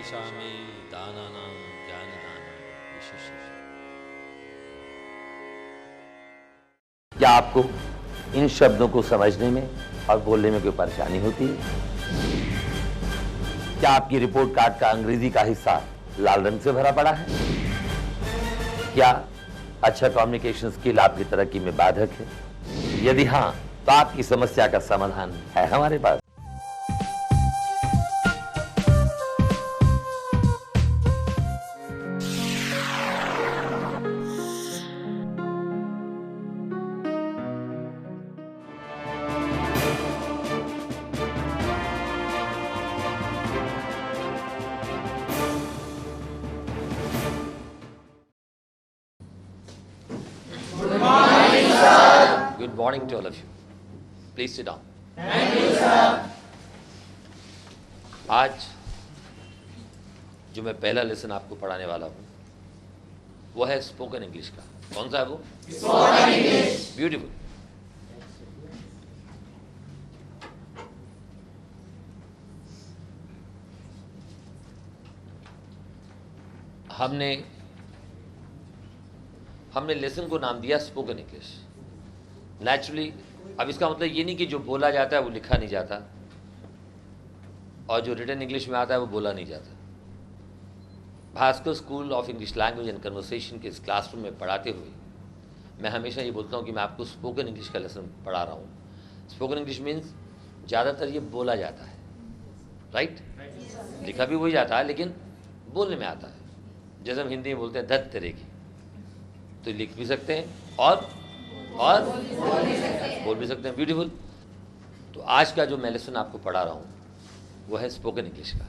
वक्ष्यामि दानानां ज्ञानदानं विशिष्य। क्या आपको इन शब्दों को समझने में और बोलने में कोई परेशानी होती है? क्या आपकी रिपोर्ट कार्ड का अंग्रेजी का हिस्सा लाल रंग से भरा पड़ा है? क्या अच्छा कम्युनिकेशन स्किल आपकी तरक्की में बाधक है? यदि हां, तो आपकी समस्या का समाधान है हमारे पास। Good morning to all of you. Please sit down. Thank you, sir. आज जो मैं पहला लेसन आपको पढ़ाने वाला हूँ वो है स्पोकन इंग्लिश का। कौन सा है वो? Spoken English. ब्यूटीफुल। हमने लेसन को नाम दिया स्पोकन इंग्लिश। नेचुरली अब इसका मतलब ये नहीं कि जो बोला जाता है वो लिखा नहीं जाता और जो रिटन इंग्लिश में आता है वो बोला नहीं जाता। Bhaskar school of English language and conversation के इस क्लासरूम में पढ़ाते हुए मैं हमेशा ये बोलता हूँ कि मैं आपको स्पोकन इंग्लिश का लेसन पढ़ा रहा हूँ। स्पोकन इंग्लिश मीन्स ज़्यादातर ये बोला जाता है, राइट? लिखा भी वही जाता है लेकिन बोलने में आता है। जैसे हम हिंदी में बोलते हैं धत तेरे की, तो लिख भी सकते हैं और बोल भी सकते हैं। ब्यूटीफुल। तो आज का जो मैं लेसन आपको पढ़ा रहा हूँ वो है स्पोकन इंग्लिश का।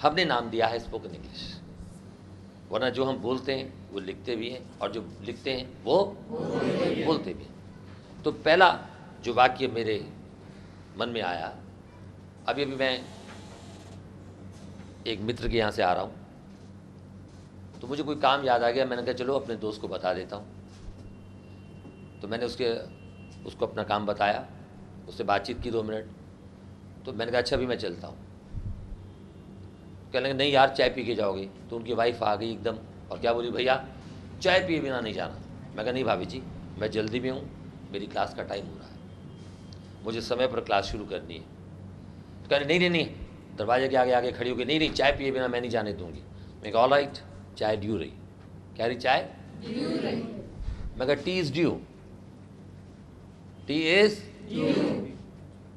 हमने नाम दिया है स्पोकन इंग्लिश, वरना जो हम बोलते हैं वो लिखते भी हैं और जो लिखते हैं वो बोलते भी हैं। तो पहला जो वाक्य मेरे मन में आया, अभी मैं एक मित्र के यहाँ से आ रहा हूँ तो मुझे कोई काम याद आ गया। मैंने कहा चलो अपने दोस्त को बता देता हूँ। तो मैंने उसको अपना काम बताया, उससे बातचीत की 2 मिनट। तो मैंने कहा अच्छा अभी मैं चलता हूँ। कहने लगे नहीं यार चाय पी के जाओगे। तो उनकी वाइफ आ गई एकदम और क्या बोली, भैया चाय पिए बिना नहीं जाना। मैं कहा नहीं भाभी जी, मैं जल्दी में हूँ, मेरी क्लास का टाइम हो रहा है, मुझे समय पर क्लास शुरू करनी है। तो कहने नहीं नहीं नहीं, दरवाजे के आगे खड़ी हो गई, नहीं नहीं चाय पिए बिना मैं नहीं जाने दूँगी। मैं कहा ऑल राइट, चाय ड्यू रही। कह रही चाय ड्यू रही। मैं कहा T is due. T is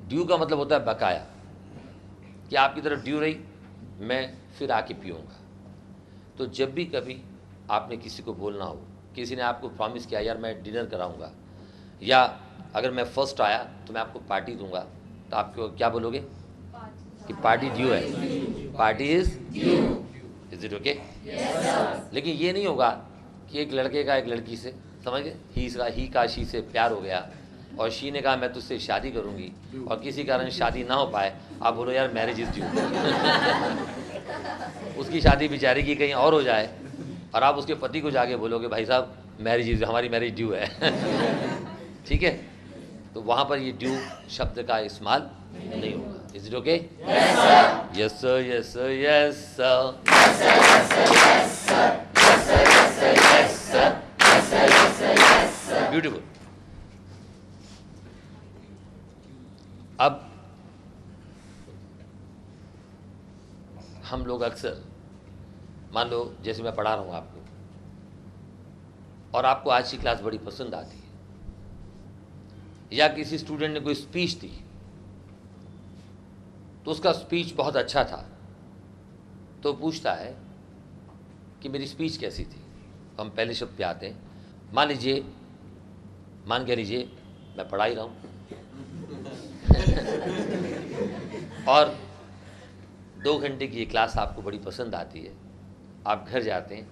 due का मतलब होता है बकाया, कि आपकी तरफ ड्यू रही मैं फिर आके पीऊँगा। तो जब भी कभी आपने किसी को बोलना हो, किसी ने आपको प्रॉमिस किया यार मैं डिनर कराऊँगा, या अगर मैं फर्स्ट आया तो मैं आपको पार्टी दूंगा, तो आपको क्या बोलोगे कि पार्टी ड्यू है, party is is it okay? लेकिन ये नहीं होगा कि एक लड़के का एक लड़की से, समझ गए, ही का शी से प्यार हो गया और शी ने कहा मैं तुझसे शादी करूंगी और किसी कारण शादी ना हो पाए, आप बोलो यार मैरिज इज ड्यू। उसकी शादी बेचारी की कहीं और हो जाए और आप उसके पति को जाके बोलोगे भाई साहब हमारी मैरिज ड्यू है। ठीक है? तो वहाँ पर ये ड्यू शब्द का इस्तेमाल नहीं होगा। Is it okay? Yes sir, yes sir, yes sir, beautiful. अब हम लोग अक्सर, मान लो जैसे मैं पढ़ा रहा हूँ आपको और आपको आज की क्लास बड़ी पसंद आती है, या किसी स्टूडेंट ने कोई स्पीच दी तो उसका स्पीच बहुत अच्छा था, तो पूछता है कि मेरी स्पीच कैसी थी। तो हम पहले शब्द पे आते हैं। मान के लीजिए मैं पढ़ा ही रहा हूँ और 2 घंटे की ये क्लास आपको बड़ी पसंद आती है। आप घर जाते हैं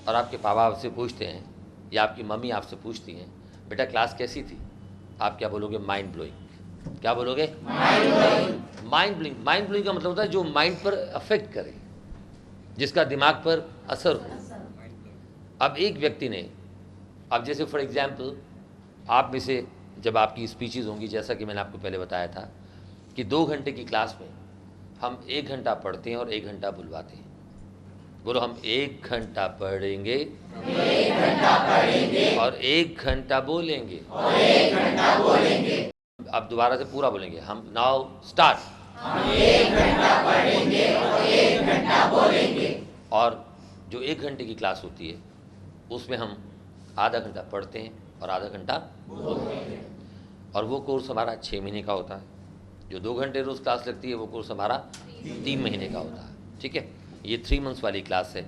और आपके पापा आपसे पूछते हैं या आपकी मम्मी आपसे पूछती हैं बेटा क्लास कैसी थी, आप क्या बोलोगे? Mind blowing. क्या बोलोगे? Mind blowing. माइंड ब्लोइंग का मतलब होता है जो माइंड पर अफेक्ट करे, जिसका दिमाग पर असर हो। अब एक व्यक्ति ने, अब जैसे फॉर एग्जाम्पल आप में से जब आपकी स्पीचेज होंगी, जैसा कि मैंने आपको पहले बताया था कि 2 घंटे की क्लास में हम 1 घंटा पढ़ते हैं और 1 घंटा बुलवाते हैं। बोलो, हम 1 घंटा पढ़ेंगे और 1 घंटा बोलेंगे। अब दोबारा से पूरा बोलेंगे हम। Now start. हम 1 घंटा पढ़ेंगे और 1 घंटा बोलेंगे। और जो 1 घंटे की क्लास होती है उसमें हम आधा घंटा पढ़ते हैं और आधा घंटा बोलते हैं। और वो कोर्स हमारा 6 महीने का होता है। जो 2 घंटे रोज़ क्लास लगती है वो कोर्स हमारा 3 महीने का होता है। ठीक है, ये 3 मंथ्स वाली क्लास है।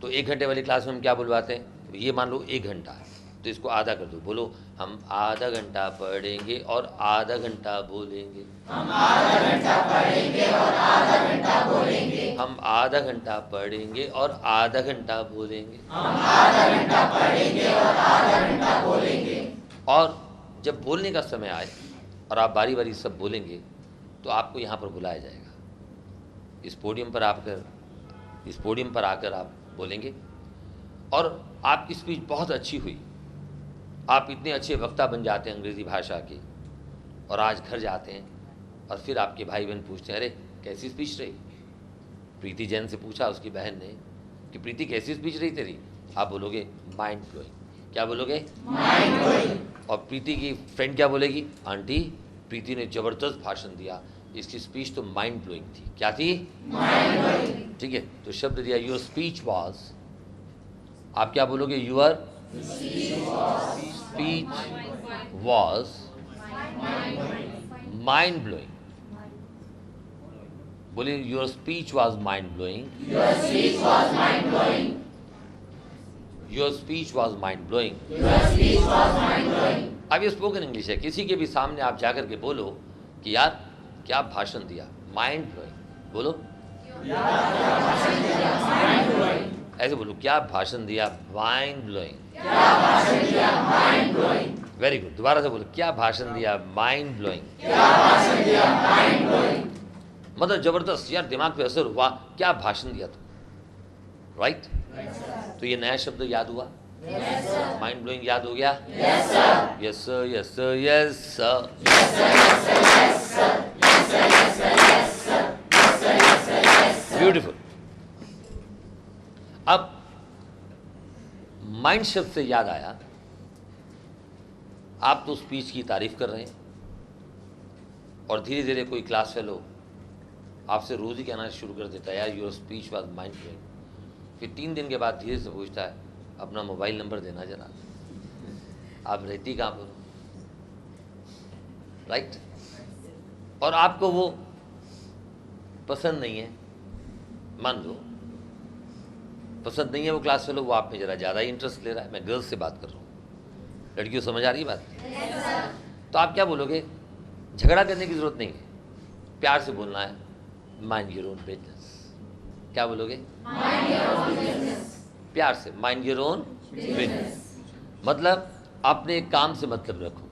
तो 1 घंटे वाली क्लास में हम क्या बुलवाते हैं? तो ये मान लो 1 घंटा है, तो इसको आधा कर दो। बोलो, हम आधा घंटा पढ़ेंगे और आधा घंटा बोलेंगे। हम आधा घंटा पढ़ेंगे और आधा घंटा बोलेंगे। हम आधा घंटा पढ़ेंगे और आधा घंटा बोलेंगे। हम आधा घंटा पढ़ेंगे और आधा घंटा बोलेंगे। और जब बोलने का समय आए और आप बारी बारी सब बोलेंगे तो आपको यहाँ पर बुलाया जाएगा। इस पोडियम पर आकर आप बोलेंगे। और आपकी स्पीच बहुत अच्छी हुई, आप इतने अच्छे वक्ता बन जाते हैं अंग्रेज़ी भाषा के, और आज घर जाते हैं और फिर आपके भाई बहन पूछते हैं, अरे कैसी स्पीच रही? प्रीति जैन से पूछा उसकी बहन ने कि प्रीति कैसी स्पीच रही तेरी? आप बोलोगे माइंड ब्लोइंग। क्या बोलोगे? Mind blowing. और प्रीति की फ्रेंड क्या बोलेगी? आंटी, प्रीति ने ज़बरदस्त भाषण दिया, इसकी स्पीच तो माइंड ब्लोइंग थी। क्या थी? Mind blowing. ठीक है, तो शब्द दिया योर स्पीच वॉज। आप क्या बोलोगे? Your speech was mind blowing. बोलिए, your speech was mind blowing. Your speech was mind blowing. Your speech was mind blowing. Your speech was mind blowing. अब ये स्पोकन इंग्लिश है। किसी के भी सामने आप जाकर के बोलो कि यार क्या भाषण दिया, माइंड ब्लोइंग। बोलो, ऐसे बोलो, क्या भाषण दिया, माइंड ब्लोइंग। Very good. दोबारा से बोलो, क्या भाषण दिया, माइंड ब्लोइंग। मतलब जबरदस्त, यार दिमाग पे असर हुआ, क्या भाषण दिया तुम। राइट? तो ये नया शब्द याद हुआ? माइंड ब्लोइंग याद हो गया? Yes sir, yes sir, yes sir. Beautiful. अब माइंड शब्द से याद आया, आप तो स्पीच की तारीफ कर रहे हैं और धीरे धीरे कोई क्लास फेलो आपसे रोज ही कहना शुरू कर देता है, यार your speech was mind blowing. फिर 3 दिन के बाद धीरे से पूछता है, अपना मोबाइल नंबर देना जरा, आप रहती कहाँ पर? राइट? और आपको वो पसंद नहीं है, मान लो पसंद नहीं है वो क्लास फेलो, वो आप में ज़रा ज़्यादा ही इंटरेस्ट ले रहा है। मैं गर्ल्स से बात कर रहा हूँ, लड़कियों समझ आ रही है बात? तो आप क्या बोलोगे? झगड़ा करने की ज़रूरत नहीं है, प्यार से बोलना है, माइंड योर ओन बिजनेस। क्या बोलोगे? प्यार से, माइंड योर ओन बिजनेस। मतलब अपने काम से मतलब रखो।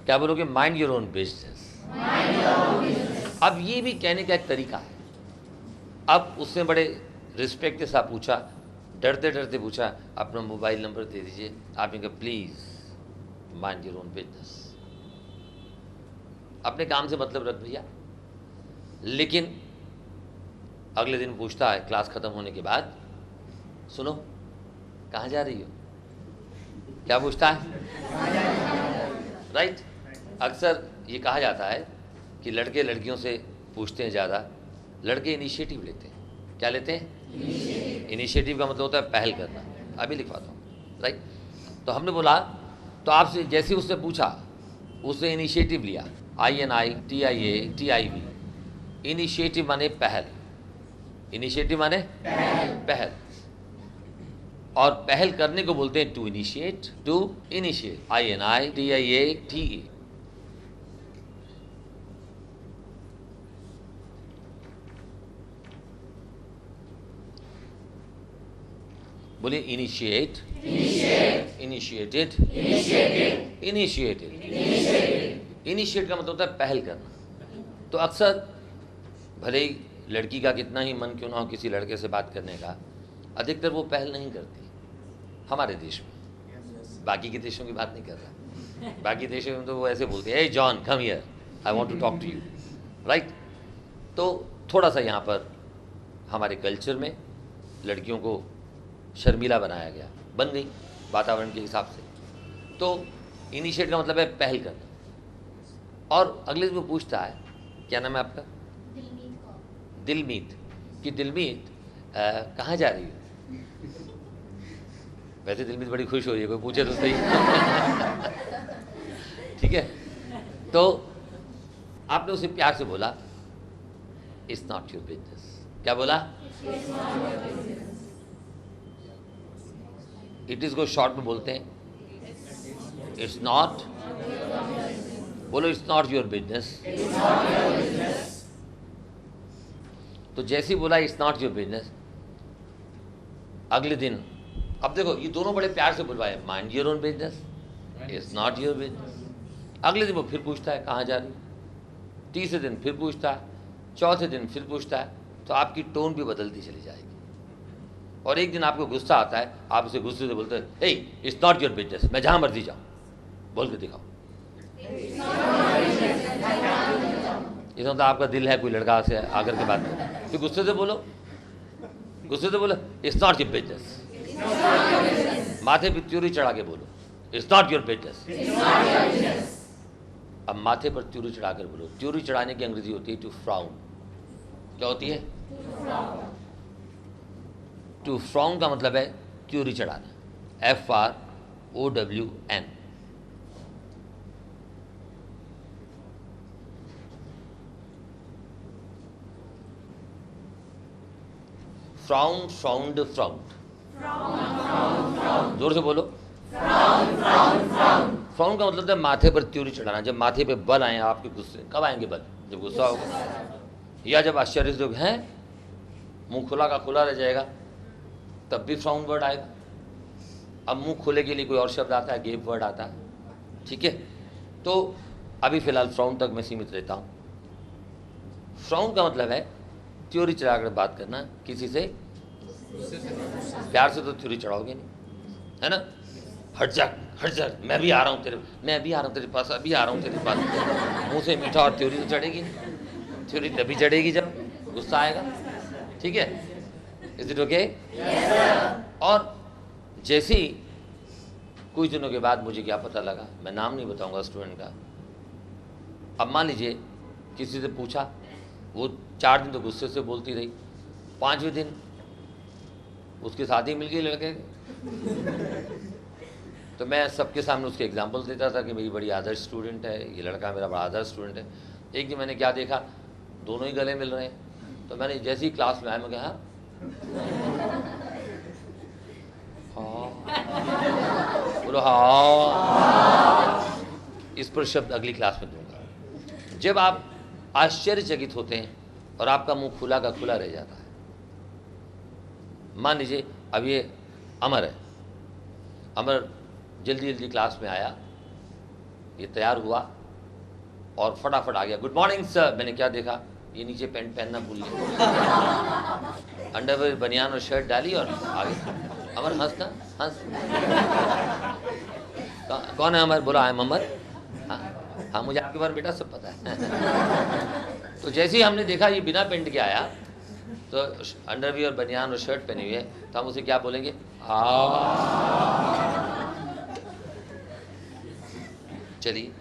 क्या बोलोगे? Mind your own business. अब ये भी कहने का एक तरीका है। अब उसने बड़े रिस्पेक्ट के साथ पूछा, डरते डरते पूछा, अपना मोबाइल नंबर दे दीजिए। आपने कहा please mind your own business, अपने काम से मतलब रख भैया। लेकिन अगले दिन पूछता है क्लास खत्म होने के बाद, सुनो कहाँ जा रही हो? क्या पूछता है? राइट? अक्सर ये कहा जाता है कि लड़के लड़कियों से पूछते हैं ज़्यादा, लड़के इनिशिएटिव लेते हैं। क्या लेते हैं? इनिशिएटिव का मतलब होता है पहल करना। अभी लिखवाता हूँ। राइट? तो हमने बोला, तो आपसे जैसे उसने पूछा, उसने इनिशिएटिव लिया, INITIATIV। इनिशिएटिव माने पहल। इनिशिएटिव माने पहल। और पहल करने को बोलते हैं to initiate. To initiate, INITIATE। बोलिए इनिशिएट, इनिशिएटेड, इनिशिएटेड। इनिशिएट का मतलब होता है पहल करना। तो अक्सर भले ही लड़की का कितना ही मन क्यों ना हो किसी लड़के से बात करने का, अधिकतर वो पहल नहीं करती हमारे देश में। बाकी के देशों की बात नहीं कर रहा। बाकी देशों में तो वो ऐसे बोलते हैं, ए John come here, I want to talk to you, right. तो थोड़ा सा यहाँ पर हमारे कल्चर में लड़कियों को शर्मीला बनाया गया, बन गई वातावरण के हिसाब से। तो इनिशिएट का मतलब है पहल करना। और अगले दिन वो पूछता है, क्या नाम है आपका? दिलमीत। कि दिलमीत कहाँ जा रही हो? वैसे दिलमीत बड़ी खुश हो रही है, कोई पूछे तो सही। ठीक है, तो आपने उसे प्यार से बोला, इट्स नॉट योर बिजनेस। क्या बोला? इट इज को शॉर्ट में बोलते हैं, इट्स नॉट, बोलो इट्स नॉट योर बिजनेस। तो जैसे ही बोला इट्स नॉट योर बिजनेस, अगले दिन, अब देखो ये दोनों बड़े प्यार से बुलवाए, mind your own business, it's not your business. अगले दिन वो फिर पूछता है कहाँ जा रही, तीसरे दिन फिर पूछता है, चौथे दिन फिर पूछता है। तो आपकी टोन भी बदलती चली जाएगी। और एक दिन आपको गुस्सा आता है, आप उसे गुस्से से बोलते हैं, हे इट्स नॉट योर बिजनेस, मैं जहाँ मर्जी जाऊँ, बोल के दिखाओ। इसमें मतलब आपका दिल है कोई लड़का से आकर के बात करें, तो गुस्से से बोलो, गुस्से से बोलो, इट्स नॉट योर बिजनेस। माथे पे त्योरी चढ़ा के बोलो, इट्स नॉट योर बिजनेस। अब माथे पर त्योरी चढ़ाकर बोलो। त्योरी चढ़ाने की अंग्रेजी होती है टू फ्राउन। क्या होती है? टू फ्राउन का मतलब है त्योरी चढ़ाना, FROWN। Frown, frowned, frowned. जोर से बोलो। फ्राउन का मतलब है माथे पर त्योरी चढ़ाना। जब माथे पे बल आए आपके गुस्से, कब आएंगे बल? जब गुस्सा होगा, या जब आश्चर्य से हैं, मुंह खुला का खुला रह जाएगा, तब भी फ्राउन वर्ड आएगा। अब मुंह खोले के लिए कोई और शब्द आता है, गेप वर्ड आता है। ठीक है, तो अभी फिलहाल फ्राउन तक मैं सीमित रहता हूँ। फ्राउन का मतलब है त्योरी चढ़ाकर बात करना किसी से। प्यार से तो त्योरी चढ़ाओगे नहीं, है ना? हट जा, हट जा, मैं भी आ रहा हूँ तेरे, मैं भी आ रहा हूँ तेरे पास, अभी आ रहा हूँ तेरे पास। मुंह से मीठा, और त्योरी तो चढ़ेगी नहीं। त्योरी तभी चढ़ेगी जब गुस्सा आएगा। ठीक है, इज इट ओके? और जैसे ही कुछ दिनों के बाद मुझे क्या पता लगा, मैं नाम नहीं बताऊंगा स्टूडेंट का। अब मान लीजिए किसी से पूछा, वो 4 दिन तो गुस्से से बोलती रही, 5वें दिन उसके साथ ही मिल गई लड़के। तो मैं सबके सामने उसके एग्जाम्पल देता था कि मेरी बड़ी आदर्श स्टूडेंट है, ये लड़का मेरा बड़ा आदर्श स्टूडेंट है। एक दिन मैंने क्या देखा, दोनों ही गले मिल रहे हैं। तो मैंने जैसे ही क्लास में आया, मैं कहा हाँ, बोलो हाँ। इस पर शब्द अगली क्लास में दूंगा। जब आप आश्चर्यचकित होते हैं और आपका मुंह खुला का खुला रह जाता है। मान लीजिए अब ये अमर है, अमर जल्दी जल्दी क्लास में आया, ये तैयार हुआ और फटाफट आ गया, गुड मॉर्निंग सर। मैंने क्या देखा, ये नीचे पैंट पहनना भूल गया, अंडरवेयर बनियान और शर्ट डाली और आ गया। अमर हंस ना, हंस। कौन है अमर? बोला आई एम अमर। हाँ, मुझे आपके बारे में बेटा सब पता है। तो जैसे ही हमने देखा ये बिना पेंट के आया, तो अंडरवियर बनियान और शर्ट पहनी हुई है, तो हम उसे क्या बोलेंगे? चलिए,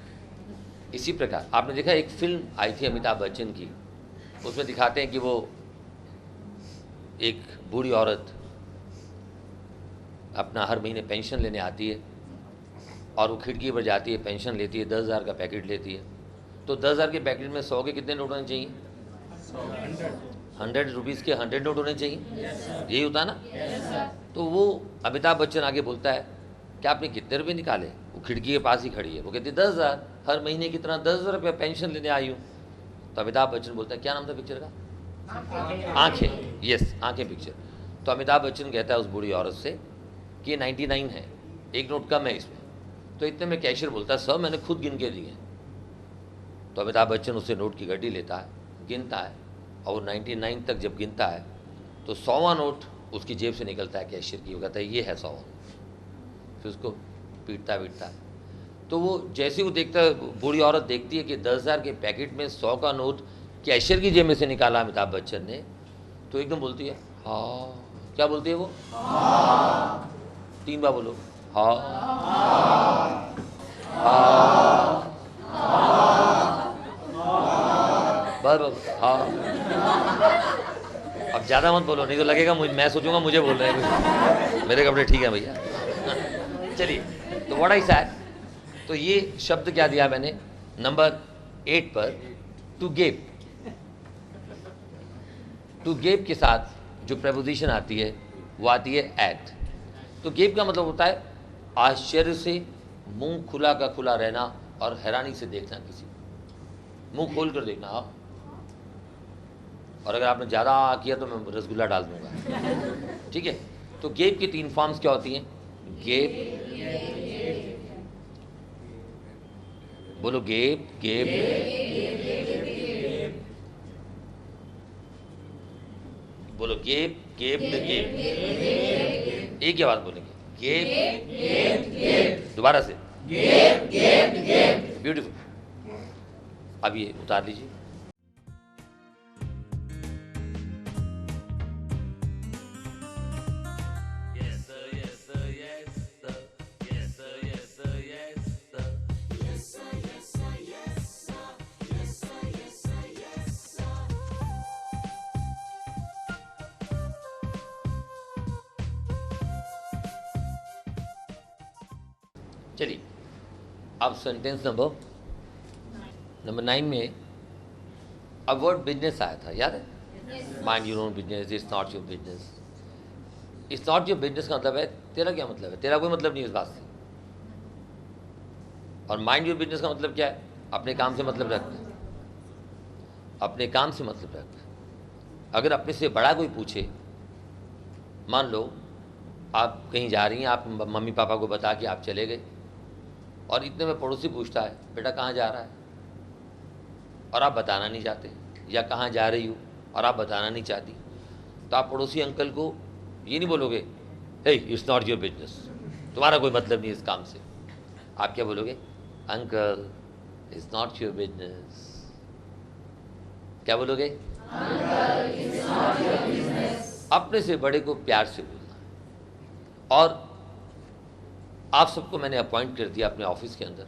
इसी प्रकार आपने देखा एक फिल्म आई थी अमिताभ बच्चन की, उसमें दिखाते हैं कि वो एक बूढ़ी औरत अपना हर महीने पेंशन लेने आती है और वो खिड़की पर जाती है, पेंशन लेती है, 10,000 का पैकेट लेती है। तो 10,000 के पैकेट में 100 के कितने नोट होने चाहिए? 100 रुपीज़ के 100 नोट होने चाहिए, यही होता है ना? तो वो अमिताभ बच्चन आगे बोलता है कि आपने कितने रुपये निकाले? वो खिड़की के पास ही खड़ी है, वो कहती है 10,000, हर महीने की तरह 10,000 रुपये पेंशन लेने आई हूँ। तो अमिताभ बच्चन बोलता है, क्या नाम था पिक्चर का? आंखें। यस, आंखें पिक्चर। तो अमिताभ बच्चन कहता है उस बूढ़ी औरत से कि ये 99 है, एक नोट कम है इसमें। तो इतने में कैशियर बोलता है, सर मैंने खुद गिन के दिए। तो अमिताभ बच्चन उससे नोट की गड्डी लेता है, गिनता है, और वो 99 तक जब गिनता है तो 100वां नोट उसकी जेब से निकलता है कैशियर की। वो कहता है ये है 100वां। फिर उसको पीटता है। तो वो जैसे वो देखता है, बूढ़ी औरत देखती है कि 10,000 के पैकेट में 100 का नोट कैशियर की जेब में से निकाला अमिताभ बच्चन ने, तो एकदम बोलती है हाँ। क्या बोलती है वो? हाँ। 3 बार बोलो हाँ। हाँ। बस बस हाँ। अब ज़्यादा मत बोलो, नहीं तो लगेगा मैं सोचूंगा मुझे बोल रहे हैं, मेरे कपड़े ठीक हैं भैया। चलिए, तो व्हाट आई सेड, तो ये शब्द क्या दिया मैंने नंबर 8 पर, टू गेप। टू गेप के साथ जो प्रपोजिशन आती है वो आती है एट। तो गेप का मतलब होता है आश्चर्य से मुंह खुला का खुला रहना और हैरानी से देखना, किसी मुंह खोल कर देखना। हाँ, और अगर आपने ज़्यादा किया तो मैं रसगुल्ला डाल दूंगा, ठीक है। तो गेप की 3 फॉर्म्स क्या होती हैं? गेप, बोलो गेप गेप, बोलो गेप गेप गेप, एक ही आवाज बोलेंगे, गेप। दोबारा से ब्यूटीफुल। अब ये उतार लीजिए। चलिए, अब सेंटेंस नंबर 9 में अब वर्ड बिजनेस आया था, याद है? Mind your own business, it's not your business. It's not your business का मतलब है तेरा क्या मतलब है? तेरा कोई मतलब नहीं इस बात से। और माइंड योर बिजनेस का मतलब क्या है? अपने काम से मतलब रखना, अपने काम से मतलब रखना। अगर अपने से बड़ा कोई पूछे, मान लो आप कहीं जा रही हैं, आप मम्मी पापा को बता कि आप चले गए, और इतने में पड़ोसी पूछता है बेटा कहाँ जा रहा है, और आप बताना नहीं चाहते, या कहाँ जा रही हो और आप बताना नहीं चाहती, तो आप पड़ोसी अंकल को ये नहीं बोलोगे हे इट्स नॉट योर बिजनेस, तुम्हारा कोई मतलब नहीं इस काम से। आप क्या बोलोगे? Uncle it's not your business. क्या बोलोगे? Uncle it's not your business. अपने से बड़े को प्यार से बोलना। और आप सबको मैंने अपॉइंट कर दिया अपने ऑफिस के अंदर,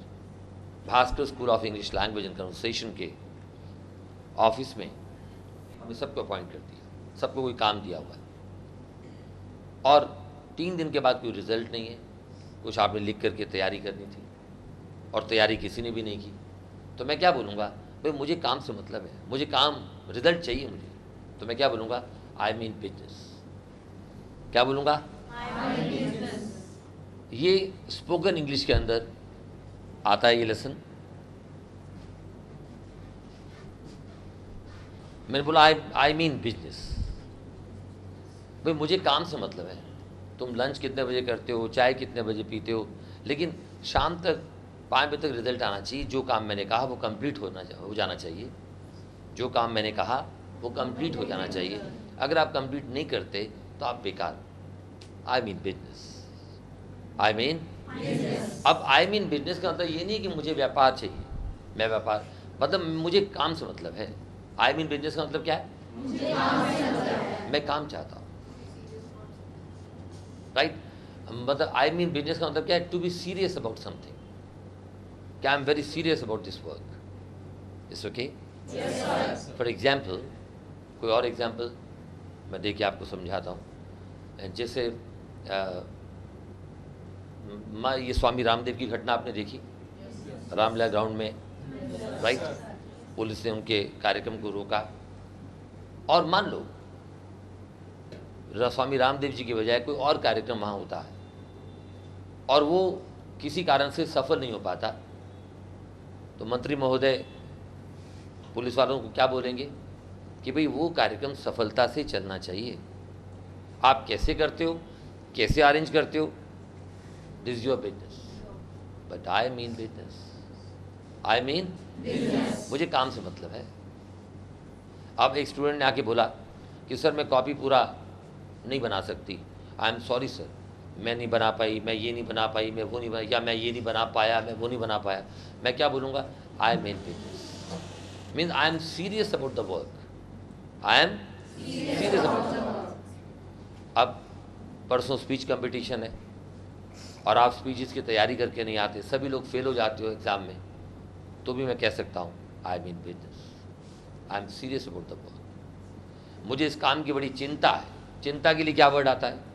Bhaskar school of English language and conversation के ऑफिस में हमने सबको अपॉइंट कर दिया, सबको कोई काम दिया हुआ है, और 3 दिन के बाद कोई रिजल्ट नहीं है। कुछ आपने लिख करके तैयारी करनी थी और तैयारी किसी ने भी नहीं की, तो मैं क्या बोलूँगा? भाई मुझे काम से मतलब है, मुझे काम रिजल्ट चाहिए मुझे, तो मैं क्या बोलूँगा? I mean business. क्या बोलूँगा? ये स्पोकन इंग्लिश के अंदर आता है ये लेसन। मैंने बोला आई मीन बिजनेस। भाई मुझे काम से मतलब है, तुम लंच कितने बजे करते हो, चाय कितने बजे पीते हो, लेकिन शाम तक 5 बजे तक रिजल्ट आना चाहिए। जो काम मैंने कहा वो कंप्लीट हो जाना चाहिए। जो काम मैंने कहा वो कंप्लीट हो जाना चाहिए। अगर आप कंप्लीट नहीं करते तो आप बेकार। I mean business, I mean business. अब आई मीन बिजनेस का मतलब ये नहीं कि मुझे व्यापार चाहिए, मैं व्यापार, मतलब मुझे काम से मतलब है। आई मीन बिजनेस का मतलब क्या है? मुझे काम से मतलब है, मैं काम चाहता हूँ, राइट। मतलब आई मीन बिजनेस का मतलब क्या है? To be serious about something, क्या I am very serious about this work, it's okay. For example, कोई और एग्जाम्पल मैं देखिए आपको समझाता हूँ। जैसे ये स्वामी रामदेव की घटना आपने देखी, रामलीला ग्राउंड में, राइट। पुलिस ने उनके कार्यक्रम को रोका, और मान लो स्वामी रामदेव जी की बजाय कोई और कार्यक्रम वहाँ होता है और वो किसी कारण से सफल नहीं हो पाता, तो मंत्री महोदय पुलिस वालों को क्या बोलेंगे कि भाई वो कार्यक्रम सफलता से चलना चाहिए। आप कैसे करते हो, कैसे अरेंज करते हो, this is your business, but I mean business, I mean business. मुझे काम से मतलब है। अब एक स्टूडेंट ने आके बोला कि सर मैं कॉपी पूरा नहीं बना सकती, आई एम सॉरी सर, मैं नहीं बना पाई, मैं ये नहीं बना पाई, मैं वो नहीं बना, या मैं ये नहीं बना पाया, मैं वो नहीं बना पाया, मैं क्या बोलूँगा? I mean business, means I am serious about the work, I am serious about. अब परसों स्पीच कंपटीशन है और आप स्पीचेस की तैयारी करके नहीं आते, सभी लोग फेल हो जाते हो एग्ज़ाम में, तो भी मैं कह सकता हूँ I mean business, I am serious about the work. मुझे इस काम की बड़ी चिंता है। चिंता के लिए क्या वर्ड आता है?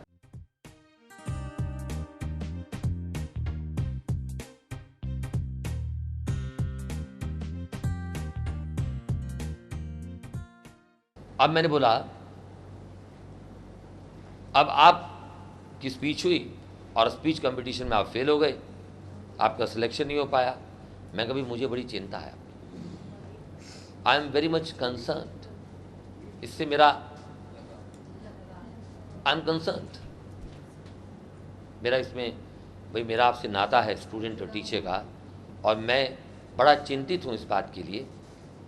अब मैंने बोला, अब आप की स्पीच हुई और स्पीच कंपटीशन में आप फेल हो गए, आपका सिलेक्शन नहीं हो पाया। मैं कभी, मुझे बड़ी चिंता है, I am very much concerned. इससे मेरा, आई एम कंसर्न्ड, मेरा इसमें भाई मेरा आपसे नाता है स्टूडेंट और टीचर का, और मैं बड़ा चिंतित हूँ इस बात के लिए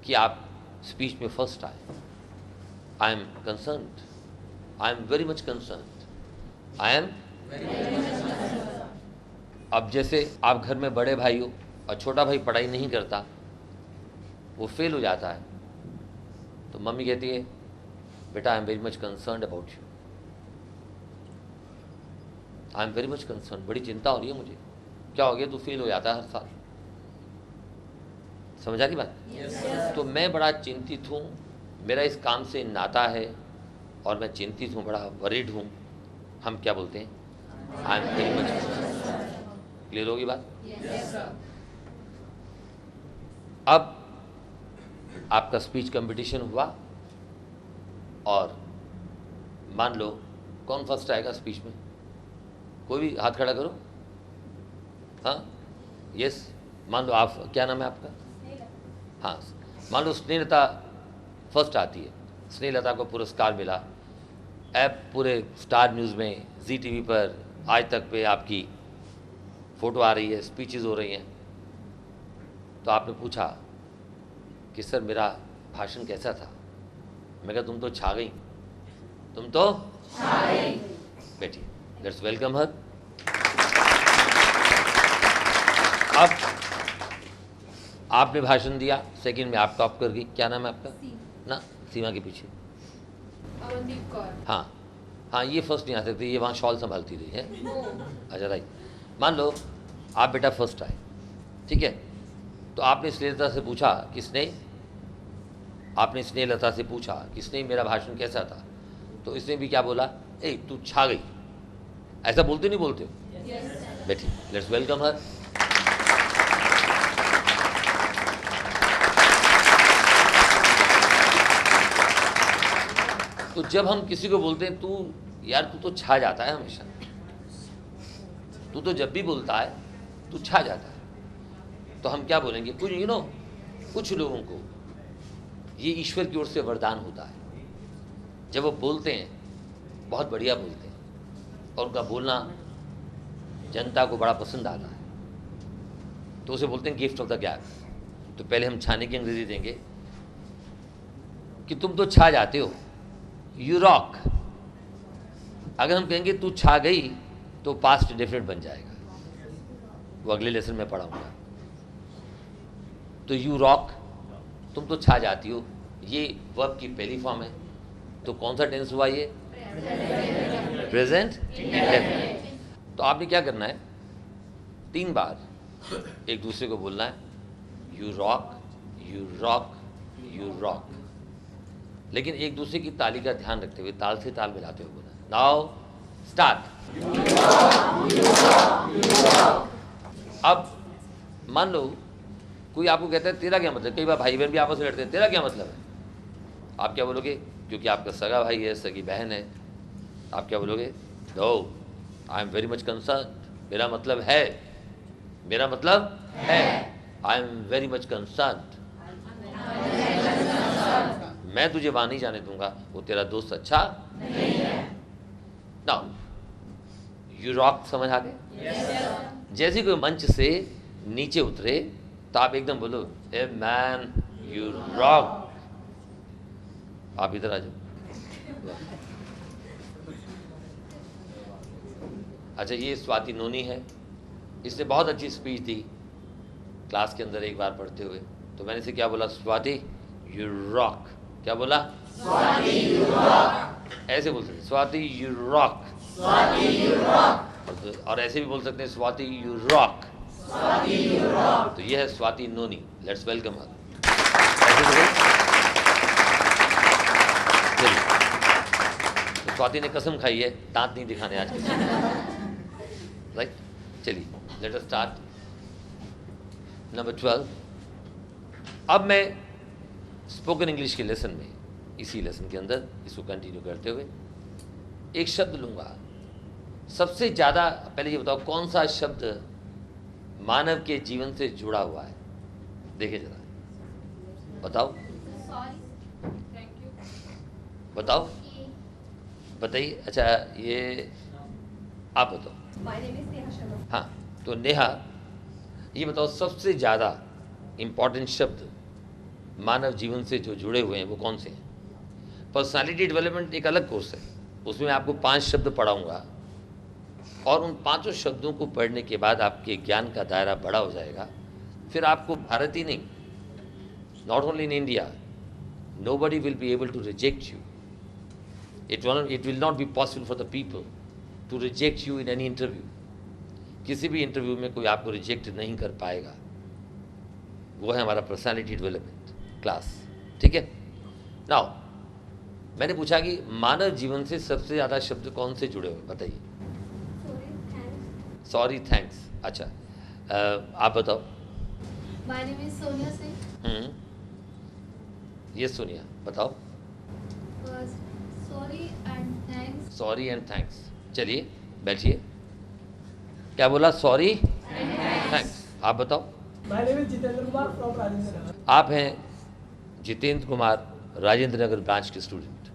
कि आप स्पीच में फर्स्ट आए। I am concerned, I am very much concerned, I am. अब जैसे आप घर में बड़े भाई हो और छोटा भाई पढ़ाई नहीं करता, वो फेल हो जाता है, तो मम्मी कहती है बेटा आई am very much concerned about you, I am very much concern, बड़ी चिंता हो रही है मुझे, क्या हो गया, तू फेल हो जाता है हर साल। समझ आ रही बात? तो मैं बड़ा चिंतित हूँ, मेरा इस काम से नाता है और मैं चिंतित हूँ, बड़ा वरीड हूँ। हम क्या बोलते हैं? आई एम वेरी मच। क्लियर होगी बात? अब आपका स्पीच कंपटीशन हुआ और मान लो कौन फर्स्ट आएगा स्पीच में? कोई भी हाथ खड़ा करो। हाँ, यस, मान लो आप, क्या नाम है आपका? हाँ, मान लो स्नेहलता फर्स्ट आती है, स्नेहलता को पुरस्कार मिला, ऐप पूरे स्टार न्यूज़ में, जी टीवी पर, आज तक पे आपकी फ़ोटो आ रही है, स्पीचेस हो रही हैं। तो आपने पूछा कि सर मेरा भाषण कैसा था? मैं कहा तुम तो छा गई, तुम तो छा गई। बैठिए, लेट्स वेलकम हर। अब आपने भाषण दिया, सेकंड में आप टॉप कर गई। क्या नाम है आपका? ना, सीमा के पीछे। अवनदीप कौर। हाँ हाँ, ये फर्स्ट नहीं आ सकती, ये वहाँ शॉल संभालती रही है। अच्छा राइट, मान लो आप बेटा फर्स्ट आए, ठीक है, तो आपने स्नेहलता से पूछा कि स्नेहलता से पूछा कि स्नेह मेरा भाषण कैसा था? तो इसने भी क्या बोला? ए तू छा गई। ऐसा बोलते नहीं बोलते? बैठिए, लेट्स वेलकम हर। तो जब हम किसी को बोलते हैं तू यार तू तो छा जाता है हमेशा, तू तो जब भी बोलता है तू छा जाता है, तो हम क्या बोलेंगे? कुछ कुछ लोगों को ये ईश्वर की ओर से वरदान होता है, जब वो बोलते हैं बहुत बढ़िया बोलते हैं और उनका बोलना जनता को बड़ा पसंद आता है, तो उसे बोलते हैं गिफ्ट ऑफ द गैप। तो पहले हम छाने की अंग्रेजी देंगे कि तुम तो छा जाते हो, यू रॉक। अगर हम कहेंगे तू छा गई तो पास्ट डेफिनेट बन जाएगा, वो अगले लेसन में पढ़ाऊंगा। तो यू रॉक, तुम तो छा जाती हो, ये वर्ब की पहली फॉर्म है। तो कौन सा टेंस हुआ ये? Present indefinite. तो आपने क्या करना है, 3 बार एक दूसरे को बोलना है, you rock, you rock, you rock, लेकिन एक दूसरे की ताली का ध्यान रखते हुए, ताल से ताल मिलाते हुए बोलना। Now start. अब मान लो कोई आपको कहता है तेरा क्या मतलब, कई बार भाई बहन भी आपस में लड़ते हैं, तेरा क्या मतलब है? आप क्या बोलोगे? क्योंकि आपका सगा भाई है, सगी बहन है, आप क्या बोलोगे? No, I am very much concern, मेरा मतलब है, मेरा मतलब है, I am very much concern, मैं तुझे वहां नहीं जाने दूंगा, वो तेरा दोस्त अच्छा नहीं है। नाउ यू रॉक, समझ आ गए? जैसे कोई मंच से नीचे उतरे तो आप एकदम बोलो ए मैन यू रॉक। आप इधर आ जाओ। अच्छा, ये स्वाति नोनी है, इसने बहुत अच्छी स्पीच दी क्लास के अंदर एक बार पढ़ते हुए। तो मैंने इसे क्या बोला? Swati you rock. क्या बोला? Swati you rock. ऐसे बोल सकते, Swati you rock. Swati you rock. और ऐसे भी बोल सकते हैं, Swati you rock. Swati you rock. तो ये है स्वाति नोनी, लेट्स वेलकम हर। ऐसे बोलो। चलिए, तो स्वाति ने कसम खाई है दांत नहीं दिखाने आज किसी को, राइट? चलिए, लेट अस स्टार्ट। नंबर 12। अब मैं स्पोकन इंग्लिश के लेसन में, इसी लेसन के अंदर इसको कंटिन्यू करते हुए एक शब्द लूंगा। सबसे ज़्यादा, पहले ये बताओ कौन सा शब्द मानव के जीवन से जुड़ा हुआ है? देखिए जरा, बताओ सॉरी, थैंक यू, बताओ, बताइए। अच्छा, ये आप बताओ। My name is Neha Sharma. हाँ, तो नेहा, ये बताओ सबसे ज़्यादा इम्पॉर्टेंट शब्द मानव जीवन से जो जुड़े हुए हैं वो कौन से हैं? पर्सनालिटी डेवलपमेंट एक अलग कोर्स है, उसमें मैं आपको 5 शब्द पढ़ाऊंगा और उन 5 शब्दों को पढ़ने के बाद आपके ज्ञान का दायरा बड़ा हो जाएगा। फिर आपको भारत ही नहीं, not only in India, nobody will be able to reject you. It will not be possible for the people to reject you in any interview. किसी भी इंटरव्यू में कोई आपको रिजेक्ट नहीं कर पाएगा। वो है हमारा पर्सनालिटी डेवलपमेंट क्लास, ठीक है? नाउ, मैंने पूछा कि मानव जीवन से सबसे ज़्यादा शब्द कौन से जुड़े हुए, बताइए। Sorry, thanks. अच्छा, आप बताओ। My name is Sonia Singh. ये सोनिया, बताओ। Sorry and thanks. Sorry and thanks. चलिए बैठिए। क्या बोला? Sorry thanks. आप बताओ। My name is Jitendra Kumar from Rajendra Nagar. आप हैं जितेंद्र कुमार, राजेंद्र नगर ब्रांच के स्टूडेंट।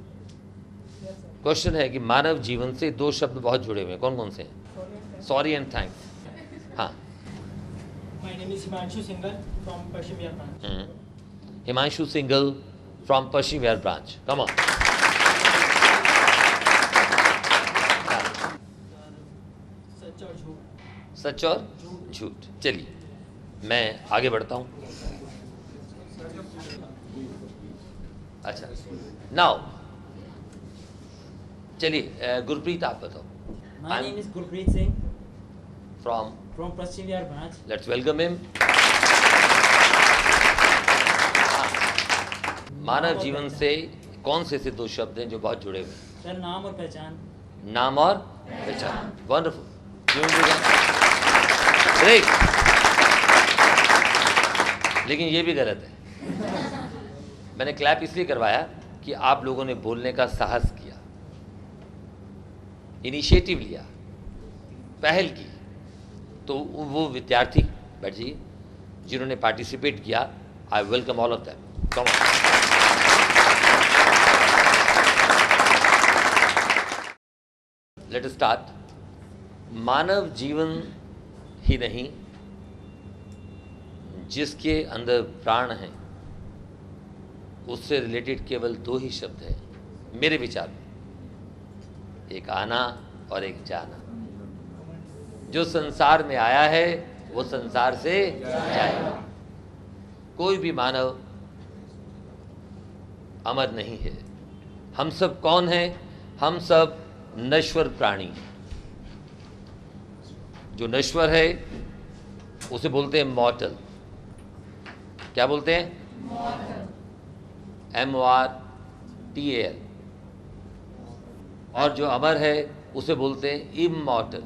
Yes, sir. क्वेश्चन है कि मानव जीवन से 2 शब्द बहुत जुड़े हुए हैं, कौन कौन से हैं? Sorry and thanks. हाँ, My name is Himanshu Singhal from Paschim Bihar branch. Himanshu Singhal from Paschim Bihar branch, come on. सच और झूठ। सच और झूठ। चलिए, मैं आगे बढ़ता हूँ। अच्छा, नाउ चलिए, गुरप्रीत आप बताओ। My name is Gurpreet Singh from, from Paschim Bihar branch. Let's welcome him. मानव जीवन से कौन से 2 शब्द हैं जो बहुत जुड़े हुए हैं? सर, नाम और पहचान। नाम और पहचान। Wonderful, great. लेकिन ये भी गलत है। मैंने क्लैप इसलिए करवाया कि आप लोगों ने बोलने का साहस किया, इनिशिएटिव लिया, पहल की। तो वो विद्यार्थी, बैठ जाइए, जिन्होंने पार्टिसिपेट किया, I welcome all of them. Come on. Let us start. मानव जीवन ही नहीं, जिसके अंदर प्राण हैं, उससे रिलेटेड केवल 2 ही शब्द हैं मेरे विचार में, एक आना और एक जाना। जो संसार में आया है वो संसार से जाएगा। कोई भी मानव अमर नहीं है। हम सब कौन हैं? हम सब नश्वर प्राणी हैं। जो नश्वर है उसे बोलते हैं मॉर्टल। क्या बोलते हैं? MORTAL। और जो अमर है उसे बोलते हैं इमॉर्टल।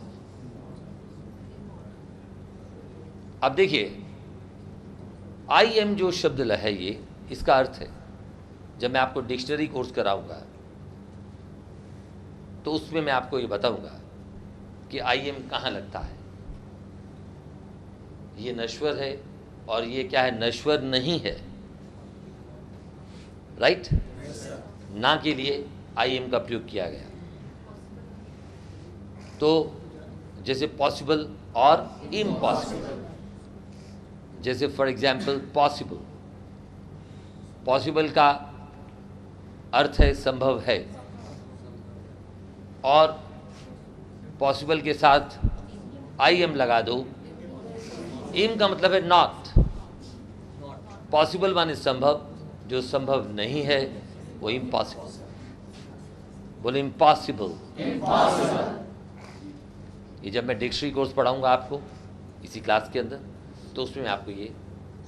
अब देखिए, IM जो शब्द है, ये इसका अर्थ है, जब मैं आपको डिक्शनरी कोर्स कराऊंगा तो उसमें मैं आपको ये बताऊंगा कि IM कहाँ लगता है। ये नश्वर है और ये क्या है? नश्वर नहीं है, राइट? ना के लिए IM का प्रयोग किया गया। तो जैसे पॉसिबल और इम्पॉसिबल, जैसे फॉर एग्जाम्पल पॉसिबल, पॉसिबल का अर्थ है संभव है, और पॉसिबल के साथ आई एम लगा दो। इम का मतलब है नॉट। पॉसिबल माने संभव, जो संभव नहीं है वो इम्पॉसिबल। बोले इम्पॉसिबल। ये जब मैं डिक्शनरी कोर्स पढ़ाऊंगा आपको इसी क्लास के अंदर, तो उसमें मैं आपको ये